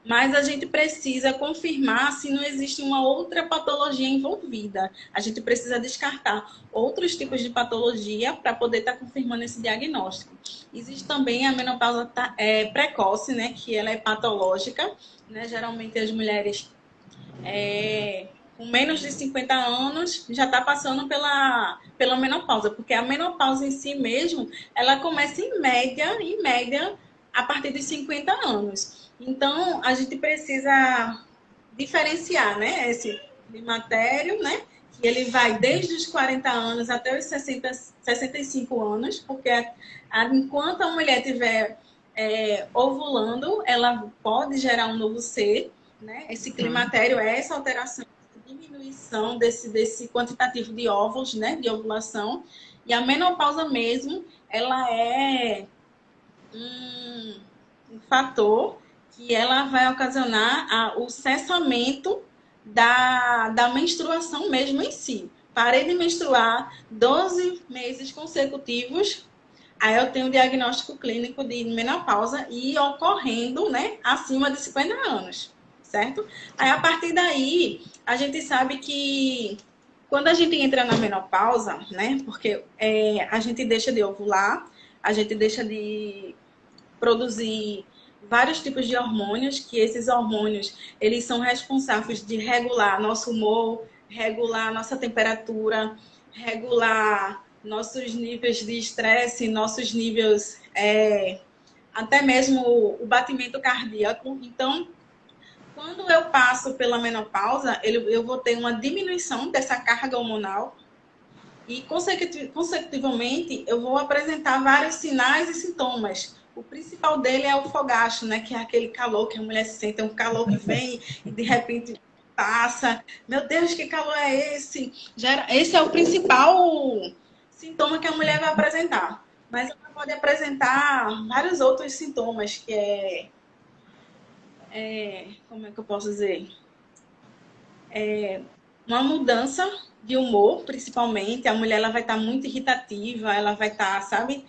Mas a gente precisa confirmar se não existe uma outra patologia envolvida. A gente precisa descartar outros tipos de patologia para poder estar confirmando esse diagnóstico. Existe também a menopausa precoce, né, que ela é patológica. Né? Geralmente as mulheres com menos de 50 anos já está passando pela menopausa, porque a menopausa em si mesmo, ela começa em média, a partir dos 50 anos. Então, a gente precisa diferenciar, né, esse climatério, né, que ele vai desde os 40 anos até os 65 anos, porque enquanto a mulher estiver ovulando, ela pode gerar um novo ser, né? Esse climatério é essa alteração, diminuição desse quantitativo de óvulos, né, de ovulação, e a menopausa mesmo, ela é um fator que ela vai ocasionar o cessamento da menstruação mesmo em si. Parei de menstruar 12 meses consecutivos, aí eu tenho um diagnóstico clínico de menopausa e ocorrendo, né, acima de 50 anos, certo? Aí, a partir daí, a gente sabe que quando a gente entra na menopausa, né, porque a gente deixa de ovular, a gente deixa de produzir vários tipos de hormônios, que esses hormônios, eles são responsáveis de regular nosso humor, regular nossa temperatura, regular nossos níveis de estresse, nossos níveis, até mesmo o batimento cardíaco. Então, quando eu passo pela menopausa, eu vou ter uma diminuição dessa carga hormonal e, consecutivamente, eu vou apresentar vários sinais e sintomas. O principal dele é o fogacho, né? Que é aquele calor que a mulher sente, é um calor que vem e de repente passa. Meu Deus, que calor é esse? Esse é o principal sintoma que a mulher vai apresentar. Mas ela pode apresentar vários outros sintomas, que como é que eu posso dizer? Uma mudança de humor, principalmente. A mulher ela vai estar muito irritativa, ela vai estar, sabe?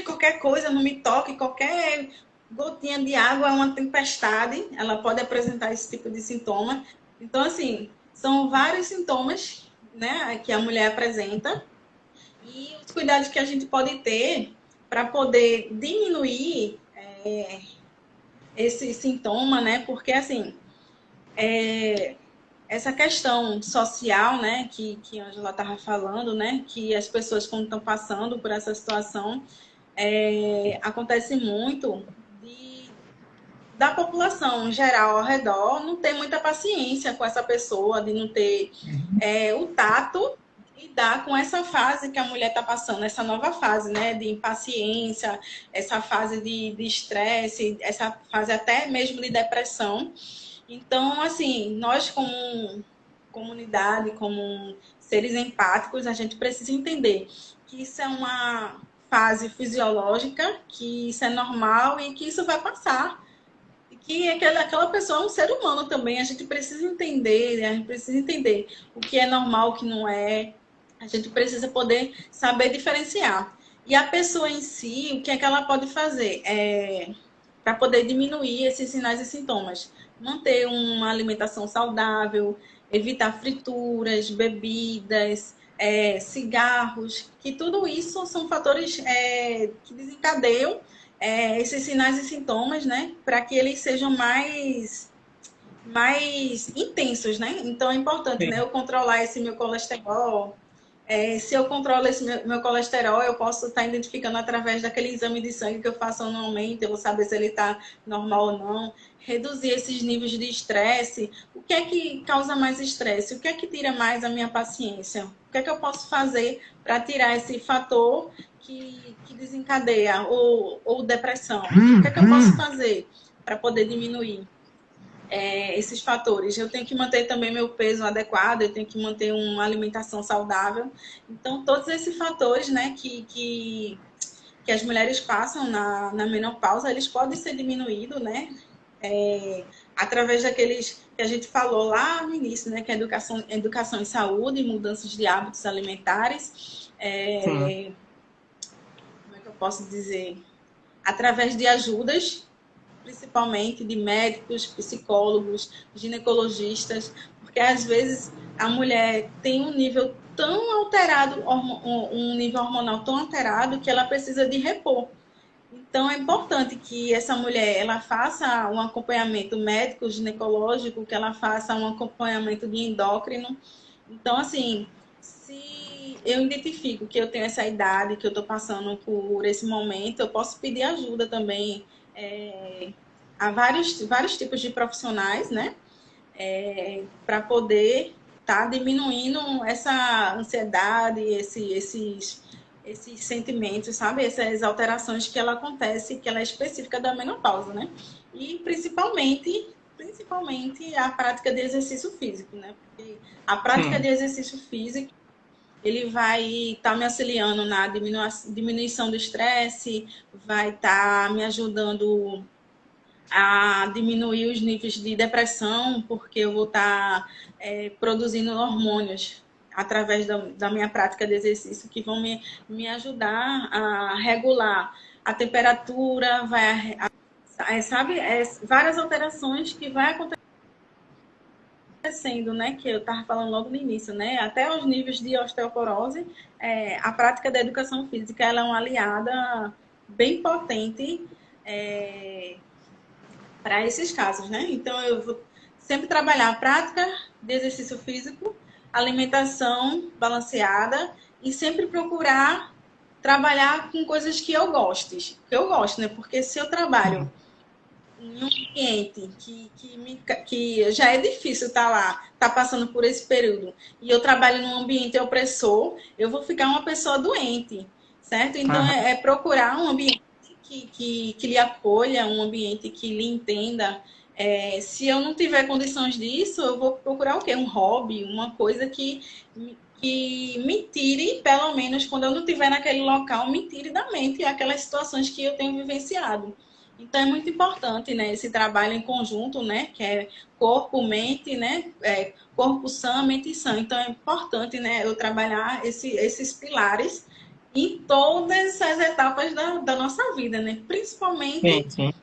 Qualquer coisa não me toque, qualquer gotinha de água é uma tempestade. Ela pode apresentar esse tipo de sintoma. Então, assim, são vários sintomas, né, que a mulher apresenta e os cuidados que a gente pode ter para poder diminuir esse sintoma, né? Porque, assim, essa questão social, né, que a Angela estava falando, né, que as pessoas quando estão passando por essa situação, acontece muito da população em geral ao redor não ter muita paciência com essa pessoa, de não ter o tato lidar com essa fase que a mulher está passando, essa nova fase, né, de impaciência, essa fase de estresse, essa fase até mesmo de depressão. Então, assim, nós como comunidade, como seres empáticos, a gente precisa entender que isso é uma fase fisiológica, que isso é normal e que isso vai passar. E que aquela pessoa é um ser humano também, a gente precisa entender, né? A gente precisa entender o que é normal, o que não é. A gente precisa poder saber diferenciar. E a pessoa em si, o que é que ela pode fazer? Para poder diminuir esses sinais e sintomas. Manter uma alimentação saudável, evitar frituras, bebidas, cigarros, que tudo isso são fatores que desencadeiam esses sinais e sintomas, né? Para que eles sejam mais intensos, né? Então é importante, né?
Sim.
Eu controlar esse meu colesterol, se eu controlo esse meu colesterol, eu posso estar identificando através daquele exame de sangue que eu faço anualmente, eu vou saber se ele está normal ou não. Reduzir esses níveis de estresse. O que é que causa mais estresse? O que é que tira mais a minha paciência? O que é que eu posso fazer para tirar esse fator que desencadeia ou depressão? O que é que eu posso fazer para poder diminuir esses fatores? Eu tenho que manter também meu peso adequado, eu tenho que manter uma alimentação saudável. Então, todos esses fatores, né, que as mulheres passam na menopausa, eles podem ser diminuídos, né, através daqueles que a gente falou lá no início, né, que é educação em saúde, mudanças de hábitos alimentares,
Sim.
como é que eu posso dizer? Através de ajudas, principalmente de médicos, psicólogos, ginecologistas, porque às vezes a mulher tem um nível tão alterado, um nível hormonal tão alterado que ela precisa de repor. Então é importante que essa mulher ela faça um acompanhamento médico, ginecológico, que ela faça um acompanhamento de endócrino. Então, assim, se eu identifico que eu tenho essa idade, que eu estou passando por esse momento, eu posso pedir ajuda também a vários tipos de profissionais, né? Para poder estar diminuindo essa ansiedade, esses sentimentos, sabe? Essas alterações que ela acontece, que ela é específica da menopausa, né? E principalmente a prática de exercício físico, né? Porque a prática de
Sim.
exercício físico ele vai estar me auxiliando na diminuição do estresse, vai estar me ajudando a diminuir os níveis de depressão, porque eu vou estar produzindo hormônios através da minha prática de exercício que vão me ajudar a regular a temperatura, sabe, várias alterações que vai acontecendo, né, que eu estava falando logo no início, né, até os níveis de osteoporose, a prática da educação física ela é uma aliada bem potente para esses casos, né? Então, eu vou sempre trabalhar a prática de exercício físico, alimentação balanceada e sempre procurar trabalhar com coisas que eu gosto, né? Porque se eu trabalho em um ambiente que já é difícil estar lá, estar passando por esse período, e eu trabalho num ambiente opressor, eu vou ficar uma pessoa doente, certo? Então,
Aham.
é procurar um ambiente que lhe acolha, um ambiente que lhe entenda. Se eu não tiver condições disso, eu vou procurar o quê? Um hobby, uma coisa que me tire, pelo menos quando eu não estiver naquele local, me tire da mente aquelas situações que eu tenho vivenciado. Então é muito importante, né, esse trabalho em conjunto, né, que é corpo, mente, né, corpo sã, mente sã. Então é importante, né, eu trabalhar esses pilares em todas as etapas da nossa vida, né? Principalmente
Sim, sim.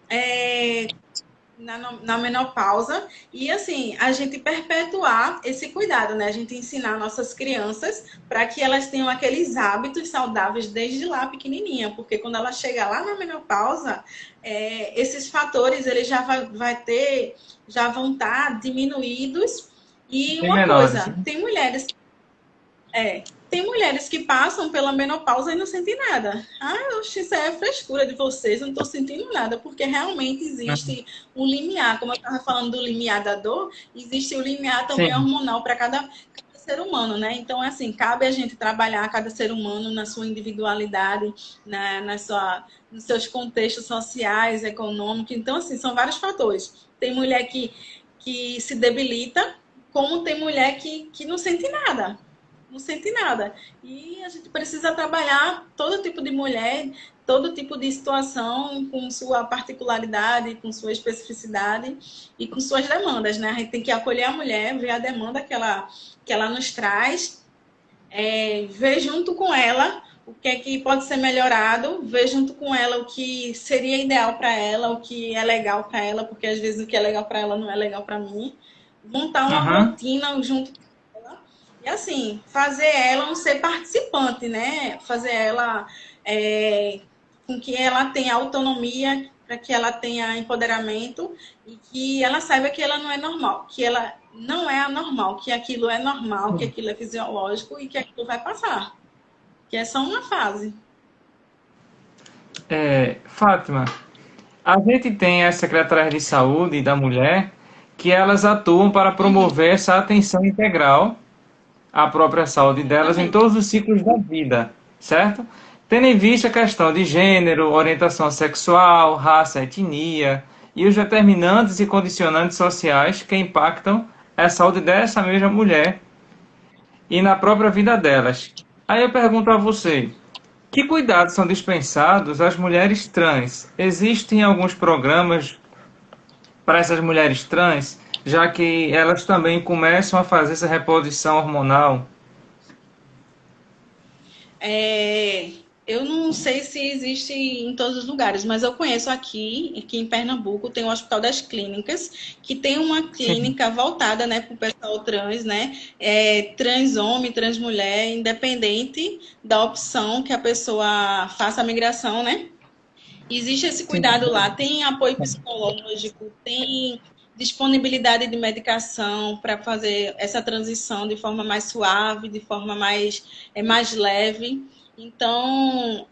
na menopausa. E assim, a gente perpetuar esse cuidado, né? A gente ensinar nossas crianças para que elas tenham aqueles hábitos saudáveis desde lá pequenininha, porque quando ela chega lá na menopausa, esses fatores eles já vão estar diminuídos. E
Bem
uma
menores,
coisa,
né?
tem mulheres que passam pela menopausa e não sentem nada. Ah, oxe, isso é frescura de vocês, eu não estou sentindo nada, porque realmente
Aham.
existe um limiar, como eu estava falando do limiar da dor, existe o limiar também
Sim.
hormonal para cada ser humano, né? Então, assim, cabe a gente trabalhar cada ser humano na sua individualidade, nos seus contextos sociais, econômicos. Então, assim, são vários fatores. Tem mulher que se debilita, como tem mulher que não sente nada. Não sente nada. E a gente precisa trabalhar todo tipo de mulher, todo tipo de situação, com sua particularidade, com sua especificidade e com suas demandas, né? A gente tem que acolher a mulher, ver a demanda que ela nos traz, ver junto com ela o que é que pode ser melhorado, ver junto com ela o que seria ideal para ela, o que é legal para ela, porque às vezes o que é legal para ela não é legal para mim. Montar uma
Aham.
rotina junto com ela e, assim, fazer ela não ser participante, né? Fazer ela com que ela tenha autonomia, para que ela tenha empoderamento e que ela saiba que ela não é normal, que ela não é anormal, que aquilo é normal, que aquilo é fisiológico e que aquilo vai passar, que é só uma fase.
Fátima, a gente tem as secretarias de saúde da mulher que elas atuam para
Uhum,
promover essa atenção integral à própria saúde delas em
exatamente.
todos os ciclos da vida, certo? Tendo em vista a questão de gênero, orientação sexual, raça, etnia e os determinantes e condicionantes sociais que impactam a saúde dessa mesma mulher e na própria vida delas. Aí eu pergunto a você, que cuidados são dispensados às mulheres trans? Existem alguns programas para essas mulheres trans, já que elas também começam a fazer essa reposição hormonal?
É, eu não sei se existe em todos os lugares, mas eu conheço aqui em Pernambuco, tem o Hospital das Clínicas, que tem uma
Sim,
clínica voltada, né, para o pessoal trans, né, trans homem, trans mulher, independente da opção que a pessoa faça a migração, né? Existe esse
sim.
cuidado lá, tem apoio psicológico, tem disponibilidade de medicação para fazer essa transição de forma mais suave, de forma mais leve. Então,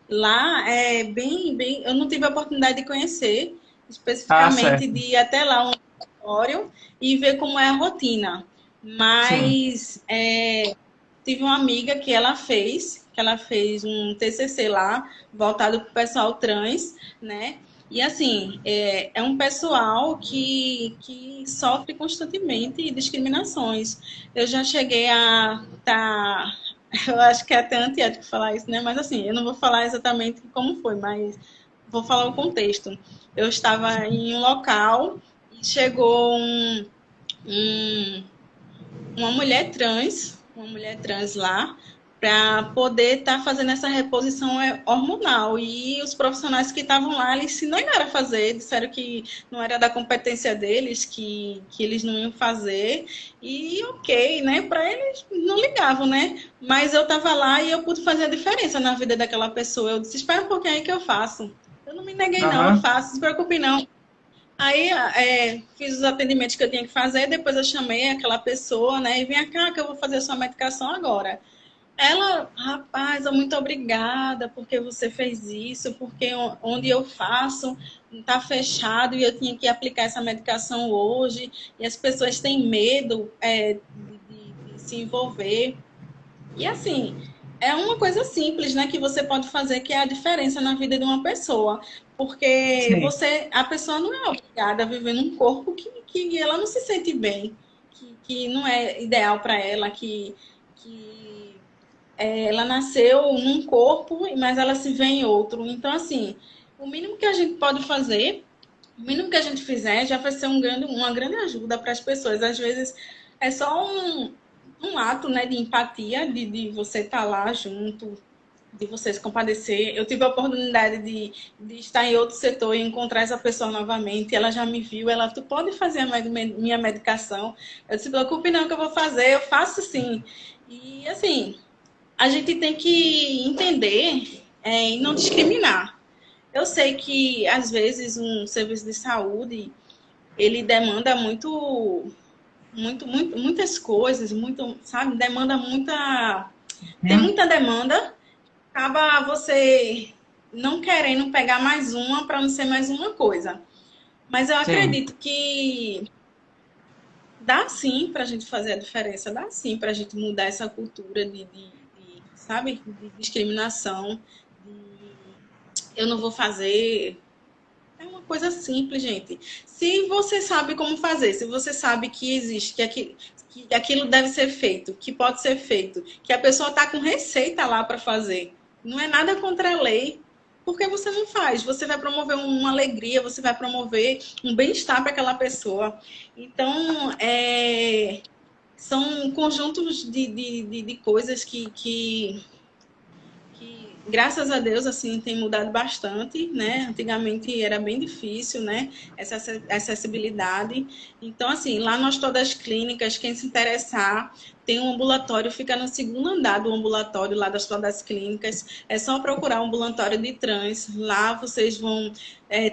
lá é bem. Eu não tive a oportunidade de conhecer,
Ah,
especificamente
certo.
de ir até lá um laboratório e ver como é a rotina.
Sim.
Mas tive uma amiga que ela fez um TCC lá, voltado para o pessoal trans, né? E assim, é um pessoal que sofre constantemente discriminações. Eu já cheguei a estar. Eu acho que é até antiético falar isso, né? Mas assim, eu não vou falar exatamente como foi, mas vou falar o contexto. Eu estava em um local e chegou um, uma mulher trans lá, para poder estar fazendo essa reposição hormonal. E os profissionais que estavam lá, eles se negaram a fazer, disseram que não era da competência deles, que eles não iam fazer. E ok, né? Para eles não ligavam, né? Mas eu estava lá e eu pude fazer a diferença na vida daquela pessoa. Eu disse, espera um pouquinho aí que eu faço. Eu não me neguei, não, eu
Aham.
faço, não se preocupe, não. Aí fiz os atendimentos que eu tinha que fazer, depois eu chamei aquela pessoa, né? E vem cá que eu vou fazer a sua medicação agora. Ela, rapaz, muito obrigada porque você fez isso, porque onde eu faço está fechado e eu tinha que aplicar essa medicação hoje, e as pessoas têm medo de se envolver. E assim, é uma coisa simples, né, que você pode fazer que é a diferença na vida de uma pessoa, porque
Sim.
a pessoa não é obrigada a viver num corpo que ela não se sente bem, que não é ideal para ela, que ela nasceu num corpo, mas ela se vê em outro. Então, assim, o mínimo que a gente pode fazer, o mínimo que a gente fizer, já vai ser uma grande ajuda para as pessoas. Às vezes é só um ato, né, de empatia, de você estar lá junto, de você se compadecer. Eu tive a oportunidade de estar em outro setor e encontrar essa pessoa novamente. Ela já me viu, ela, tu pode fazer a minha medicação? Eu disse, se preocupe não que eu vou fazer, eu faço sim. E assim, a gente tem que entender e não discriminar. Eu sei que às vezes um serviço de saúde ele demanda muitas coisas, muito, sabe? Demanda tem
Hum,
muita demanda. Acaba você não querendo pegar mais uma para não ser mais uma coisa. Mas eu
sim.
acredito que dá sim para a gente fazer a diferença, dá sim para a gente mudar essa cultura sabe, de discriminação, de eu não vou fazer. É uma coisa simples, gente. Se você sabe como fazer, se você sabe que existe, que aquilo deve ser feito, que pode ser feito, que a pessoa está com receita lá para fazer, não é nada contra a lei, porque você não faz. Você vai promover uma alegria, você vai promover um bem-estar para aquela pessoa. Então, são conjuntos de coisas que graças a Deus assim tem mudado bastante, né? Antigamente era bem difícil, né? Essa acessibilidade. Então assim, lá no Hospital das Clínicas, quem se interessar, tem um ambulatório, fica no segundo andar do ambulatório lá do Hospital das Clínicas. É só procurar um ambulatório de trans. Lá vocês vão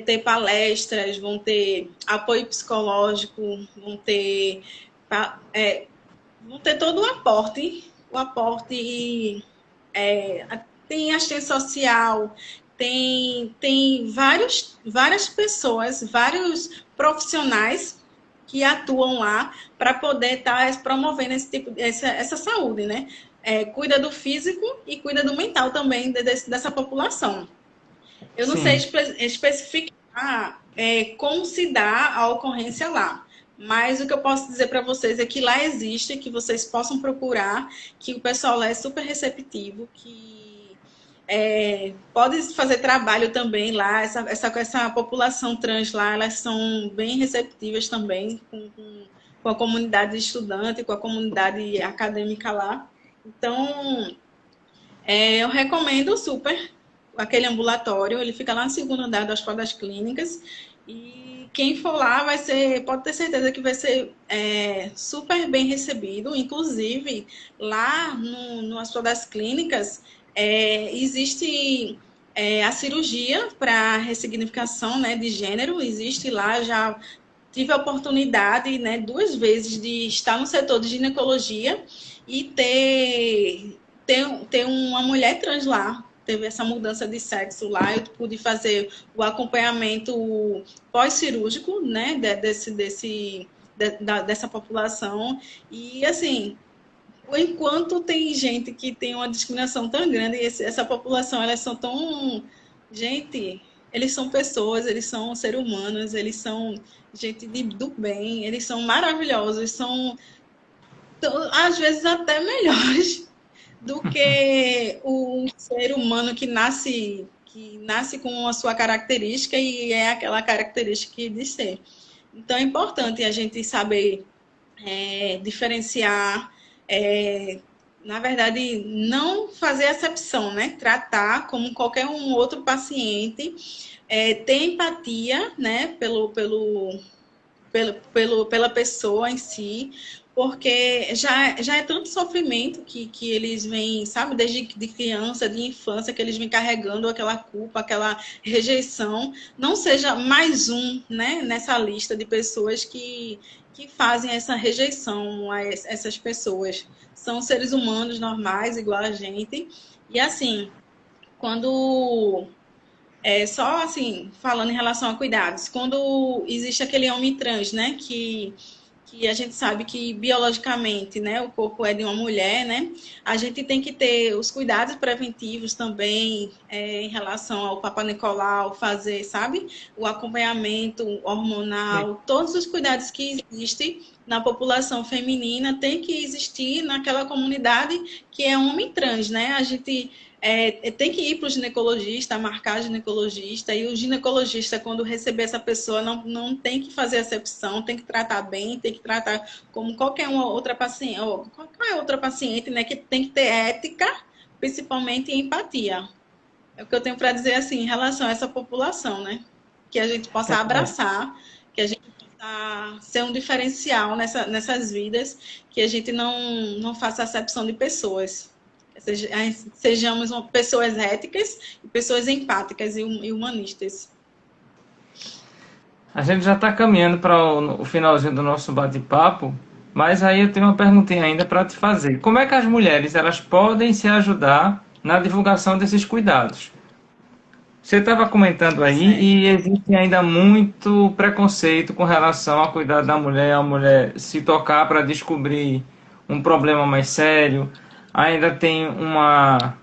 ter palestras, vão ter apoio psicológico, vão ter todo o aporte é, tem assistência social, tem várias pessoas, vários profissionais que atuam lá para poder estar promovendo essa saúde, né? Cuida do físico e cuida do mental também dessa população. Eu não sei
Sim.
especificar como se dá a ocorrência lá. Mas o que eu posso dizer para vocês é que lá existe, que vocês possam procurar, que o pessoal lá é super receptivo, que pode fazer trabalho também lá, essa população trans lá, elas são bem receptivas também com a comunidade estudante, com a comunidade acadêmica lá. Então, eu recomendo super aquele ambulatório, ele fica lá no segundo andar do Hospital das Clínicas, e quem for lá pode ter certeza que vai ser super bem recebido. Inclusive, lá no Hospital das Clínicas, existe a cirurgia para ressignificação, né, de gênero, existe lá, já tive a oportunidade, né, 2 vezes de estar no setor de ginecologia e ter uma mulher trans lá. Teve essa mudança de sexo lá, eu pude fazer o acompanhamento pós-cirúrgico, né, dessa população. E, assim, enquanto tem gente que tem uma discriminação tão grande, essa população, elas são tão... Gente, eles são pessoas, eles são seres humanos, eles são gente do bem, eles são maravilhosos, são, às vezes, até melhores do que o ser humano que nasce com a sua característica e é aquela característica de ser. Então é importante a gente saber diferenciar, na verdade, não fazer acepção, né? Tratar como qualquer um outro paciente, ter empatia, né? Pela pessoa em si, porque já é tanto sofrimento que eles vêm, sabe, desde de criança, de infância, que eles vêm carregando aquela culpa, aquela rejeição. Não seja mais um, né, nessa lista de pessoas que fazem essa rejeição a essas pessoas. São seres humanos normais, igual a gente. E assim, quando só assim, falando em relação a cuidados, quando existe aquele homem trans, né, que a gente sabe que biologicamente, né, o corpo é de uma mulher, né, a gente tem que ter os cuidados preventivos também em relação ao Papa Nicolau, fazer, sabe, o acompanhamento hormonal, todos os cuidados que existem na população feminina tem que existir naquela comunidade que é homem trans, né, a gente tem que ir para o ginecologista, marcar ginecologista, e o ginecologista, quando receber essa pessoa, não tem que fazer acepção, tem que tratar bem, tem que tratar como qualquer outra paciente, ou qualquer outra paciente, né, que tem que ter ética, principalmente empatia. É o que eu tenho para dizer assim em relação a essa população, né? Que a gente possa abraçar, que a gente possa ser um diferencial nessas vidas, que a gente não faça acepção de pessoas. Sejamos pessoas éticas e pessoas empáticas e humanistas.
A gente já está caminhando para o finalzinho do nosso bate-papo, mas aí eu tenho uma perguntinha ainda para te fazer. Como é que as mulheres elas podem se ajudar na divulgação desses cuidados? Você estava comentando aí
Certo.
e existe ainda muito preconceito com relação ao cuidado da mulher, a mulher se tocar para descobrir um problema mais sério. Ainda tem uma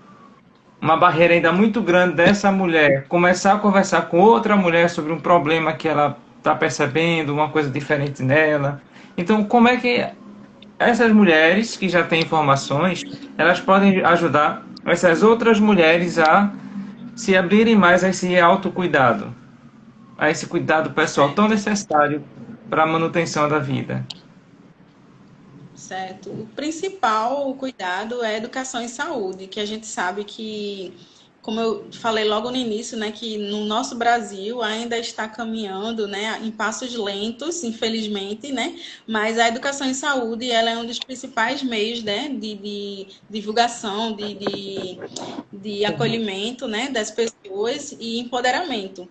barreira ainda muito grande dessa mulher começar a conversar com outra mulher sobre um problema que ela está percebendo, uma coisa diferente nela. Então, como é que essas mulheres que já têm informações, elas podem ajudar essas outras mulheres a se abrirem mais a esse autocuidado, a esse cuidado pessoal tão
Certo.
necessário para a manutenção da vida?
Certo. O principal cuidado é educação e saúde, que a gente sabe que, como eu falei logo no início, né, que no nosso Brasil ainda está caminhando, né, em passos lentos, infelizmente, né, mas a educação em saúde, ela é um dos principais meios, né, de divulgação, de acolhimento, né, das pessoas e empoderamento.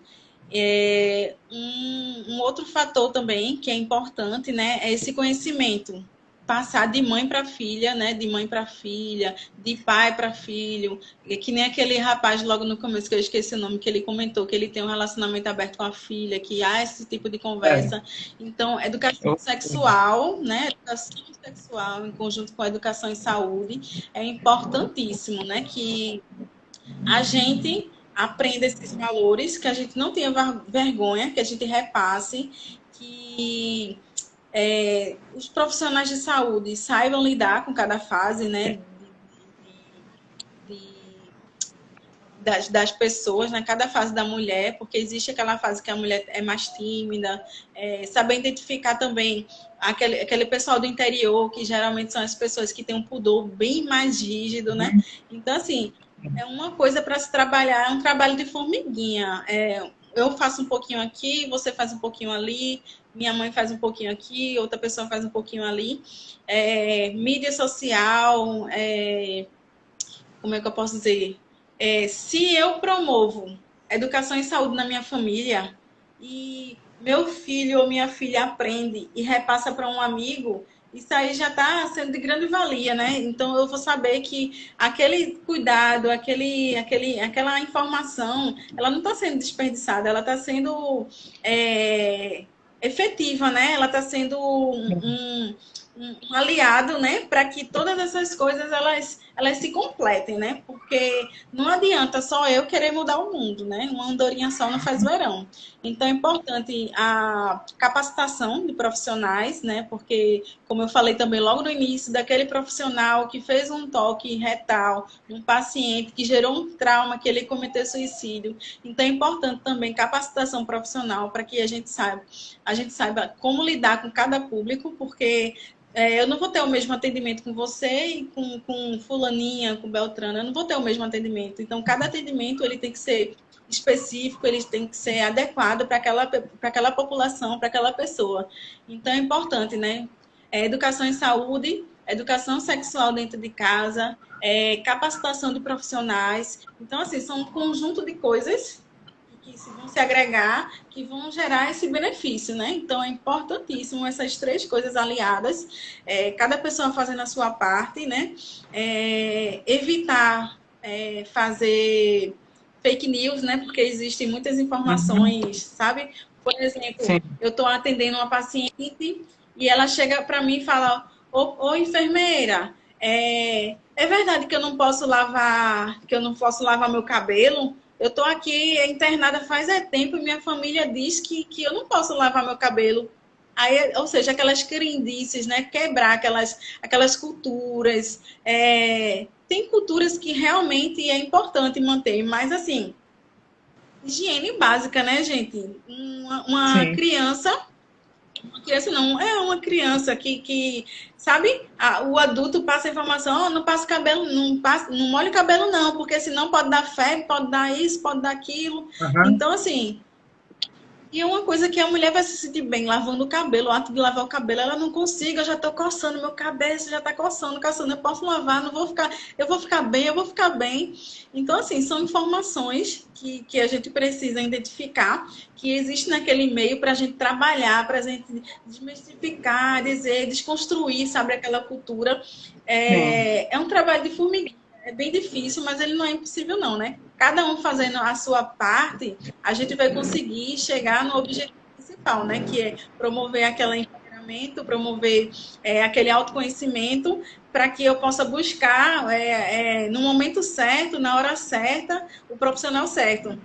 Um outro fator também que é importante, né, é esse conhecimento passar de mãe para filha, né, de mãe para filha, de pai para filho, que nem aquele rapaz logo no começo que eu esqueci o nome que ele comentou que ele tem um relacionamento aberto com a filha, que há esse tipo de
É,
conversa. Então, educação
eu-
sexual, né, educação sexual em conjunto com a educação em saúde é importantíssimo, né, que a gente aprenda esses valores, que a gente não tenha vergonha, que a gente repasse, que os profissionais de saúde saibam lidar com cada fase, né, de, das pessoas, né, cada fase da mulher, porque existe aquela fase que a mulher é mais tímida, saber identificar também aquele pessoal do interior, que geralmente são as pessoas que têm um pudor bem mais rígido, né? Então, assim, é uma coisa para se trabalhar, é um trabalho de formiguinha. Eu faço um pouquinho aqui, você faz um pouquinho ali, minha mãe faz um pouquinho aqui, outra pessoa faz um pouquinho ali. Mídia social, como é que eu posso dizer? Se eu promovo educação e saúde na minha família e meu filho ou minha filha aprende e repassa para um amigo, isso aí já está sendo de grande valia, né? Então eu vou saber que aquele cuidado, aquela informação, ela não está sendo desperdiçada, ela está sendo efetiva, né? Ela está sendo um aliado, né? Para que todas essas coisas elas se completem, né? Porque não adianta só eu querer mudar o mundo, né? Uma andorinha só não faz verão. Então é importante a capacitação de profissionais, né? Porque, como eu falei também logo no início, daquele profissional que fez um toque retal, um paciente que gerou um trauma, que ele cometeu suicídio. Então é importante também capacitação profissional para que a gente saiba como lidar com cada público, porque eu não vou ter o mesmo atendimento com você e com fulaninha, com Beltrana, eu não vou ter o mesmo atendimento. Então, cada atendimento ele tem que ser específico, ele tem que ser adequado para aquela população, para aquela pessoa. Então, é importante, né? Educação em saúde, educação sexual dentro de casa, capacitação de profissionais. Então, assim, são um conjunto de coisas que vão se agregar, que vão gerar esse benefício, né? Então é importantíssimo essas três coisas aliadas, cada pessoa fazendo a sua parte, né? Evitar fazer fake news, né? Porque existem muitas
Uhum.
informações, sabe? Por exemplo,
Sim,
eu estou atendendo uma paciente e ela chega para mim e fala: ô enfermeira, é verdade que eu não posso lavar meu cabelo? Eu estou aqui internada faz tempo e minha família diz que eu não posso lavar meu cabelo. Aí, ou seja, aquelas crendices, né? Quebrar aquelas culturas. Tem culturas que realmente é importante manter, mas assim, higiene básica, né, gente? Uma
sim.
criança não, é uma criança que sabe, o adulto passa a informação, oh, não passa cabelo, não molha o cabelo não, porque senão pode dar febre, pode dar isso, pode dar aquilo.
Aham.
Então, assim, e é uma coisa que a mulher vai se sentir bem lavando o cabelo, o ato de lavar o cabelo, ela não consiga, eu já estou coçando, meu cabeça já está coçando, eu posso lavar, não vou ficar, eu vou ficar bem. Então, assim, são informações que a gente precisa identificar, que existe naquele meio para a gente trabalhar, para a gente desmistificar, dizer, desconstruir, sabe, aquela cultura.
Sim.
É um trabalho de formiguinha. é bem difícil, mas ele não é impossível não, né? Cada um fazendo a sua parte, a gente vai conseguir chegar no objetivo principal, né? Que é promover aquele empoderamento, promover aquele autoconhecimento, para que eu possa buscar no momento certo, na hora certa, o profissional certo.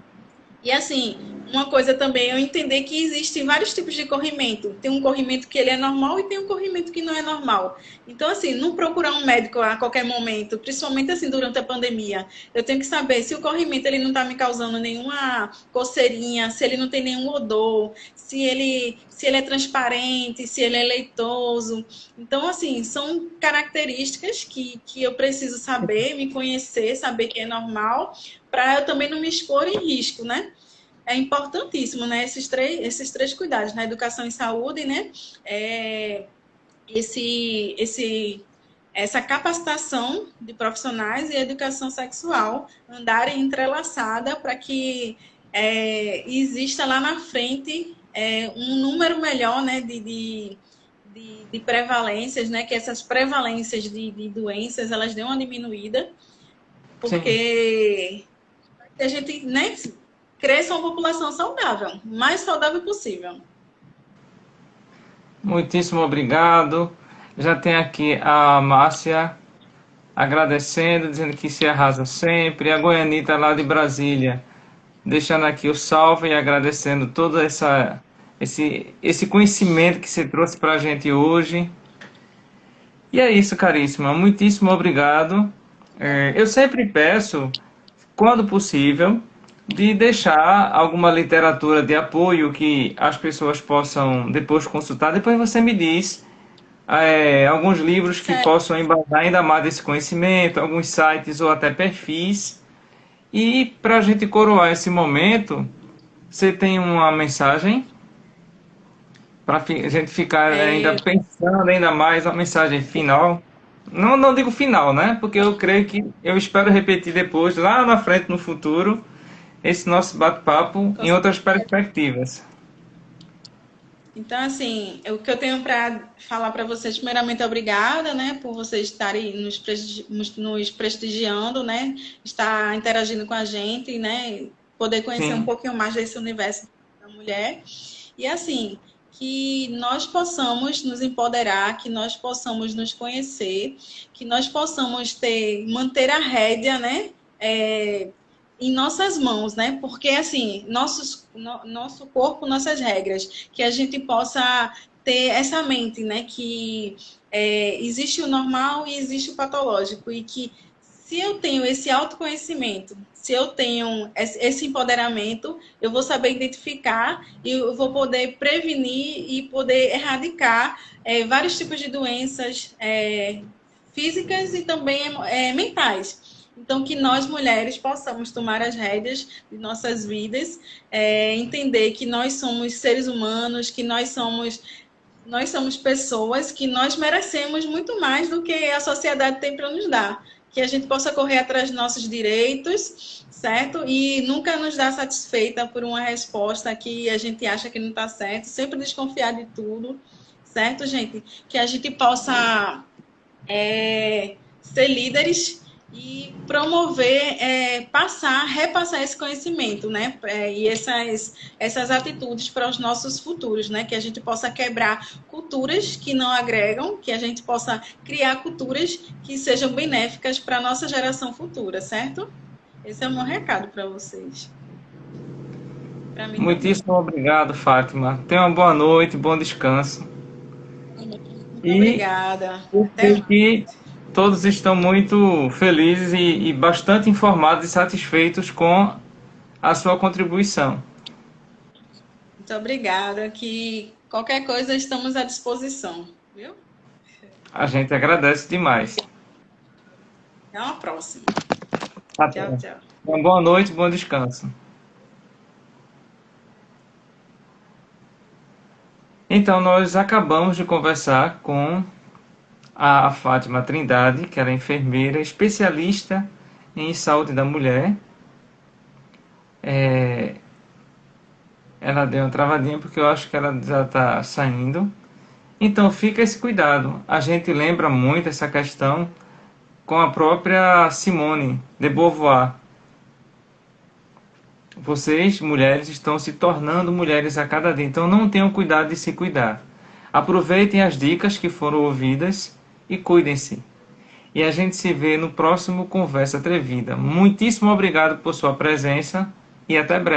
E assim, uma coisa também é eu entender que existem vários tipos de corrimento. Tem um corrimento que ele é normal e tem um corrimento que não é normal. Então, assim, não procurar um médico a qualquer momento, principalmente assim durante a pandemia. Eu tenho que saber se o corrimento ele não está me causando nenhuma coceirinha, se ele não tem nenhum odor, se ele é transparente, se ele é leitoso. Então, assim, são características que eu preciso saber, me conhecer, saber que é normal, para eu também não me expor em risco, né? É importantíssimo, né? Esses três cuidados, na educação e saúde, né? Essa capacitação de profissionais e educação sexual andarem entrelaçada para que exista lá na frente um número melhor, né, de prevalências, né, que essas prevalências de doenças elas dêem uma diminuída, porque a gente, né, cresça uma população saudável, mais saudável possível.
Muitíssimo obrigado. Já tem aqui a Márcia agradecendo, dizendo que se arrasa sempre. A Goianita lá de Brasília, deixando aqui o salve e agradecendo todo esse conhecimento que você trouxe para a gente hoje. E é isso, caríssima. Muitíssimo obrigado. Eu sempre peço, quando possível, de deixar alguma literatura de apoio que as pessoas possam depois consultar. Depois você me diz alguns livros que possam embasar ainda mais esse conhecimento, alguns sites ou até perfis. E para a gente coroar esse momento, você tem uma mensagem para a gente ficar ainda pensando ainda mais, uma mensagem final. Não digo final, né? Porque eu creio que eu espero repetir depois, lá na frente, no futuro, esse nosso bate-papo em outras perspectivas.
Então, assim, o que eu tenho para falar para vocês, primeiramente, obrigada, né, por vocês estarem nos prestigiando, né, estar interagindo com a gente, né, poder conhecer um pouquinho mais desse universo da mulher. E, assim, que nós possamos nos empoderar, que nós possamos nos conhecer, que nós possamos manter a rédea, né, em nossas mãos, né? Porque, assim, nosso corpo, nossas regras, que a gente possa ter essa mente, né? Que existe o normal e existe o patológico, e que se eu tenho esse autoconhecimento, se eu tenho esse empoderamento, eu vou saber identificar e eu vou poder prevenir e poder erradicar vários tipos de doenças físicas e também mentais. Então, que nós, mulheres, possamos tomar as rédeas de nossas vidas, entender que nós somos seres humanos, que nós somos pessoas, que nós merecemos muito mais do que a sociedade tem para nos dar. Que a gente possa correr atrás dos nossos direitos, certo? E nunca nos dar satisfeita por uma resposta que a gente acha que não está certo, sempre desconfiar de tudo, certo, gente? Que a gente possa ser líderes e promover, repassar esse conhecimento, né? E essas atitudes para os nossos futuros, né? Que a gente possa quebrar culturas que não agregam, que a gente possa criar culturas que sejam benéficas para a nossa geração futura, certo? Esse é o meu recado para vocês.
Muitíssimo obrigado, Fátima. Tenha uma boa noite, bom descanso.
Obrigada.
Até que todos estão muito felizes e bastante informados e satisfeitos com a sua contribuição.
Muito obrigada. Que qualquer coisa estamos à disposição, viu?
A gente agradece demais.
Até uma próxima.
Até.
Tchau, tchau.
Uma boa noite, bom descanso. Então, nós acabamos de conversar com a Fátima Trindade, que era enfermeira especialista em saúde da mulher. Ela deu uma travadinha porque eu acho que ela já está saindo. Então fica esse cuidado. A gente lembra muito essa questão com a própria Simone de Beauvoir. Vocês, mulheres, estão se tornando mulheres a cada dia, então não tenham cuidado de se cuidar. Aproveitem as dicas que foram ouvidas e cuidem-se. E a gente se vê no próximo Conversa Atrevida. Muitíssimo obrigado por sua presença e até breve.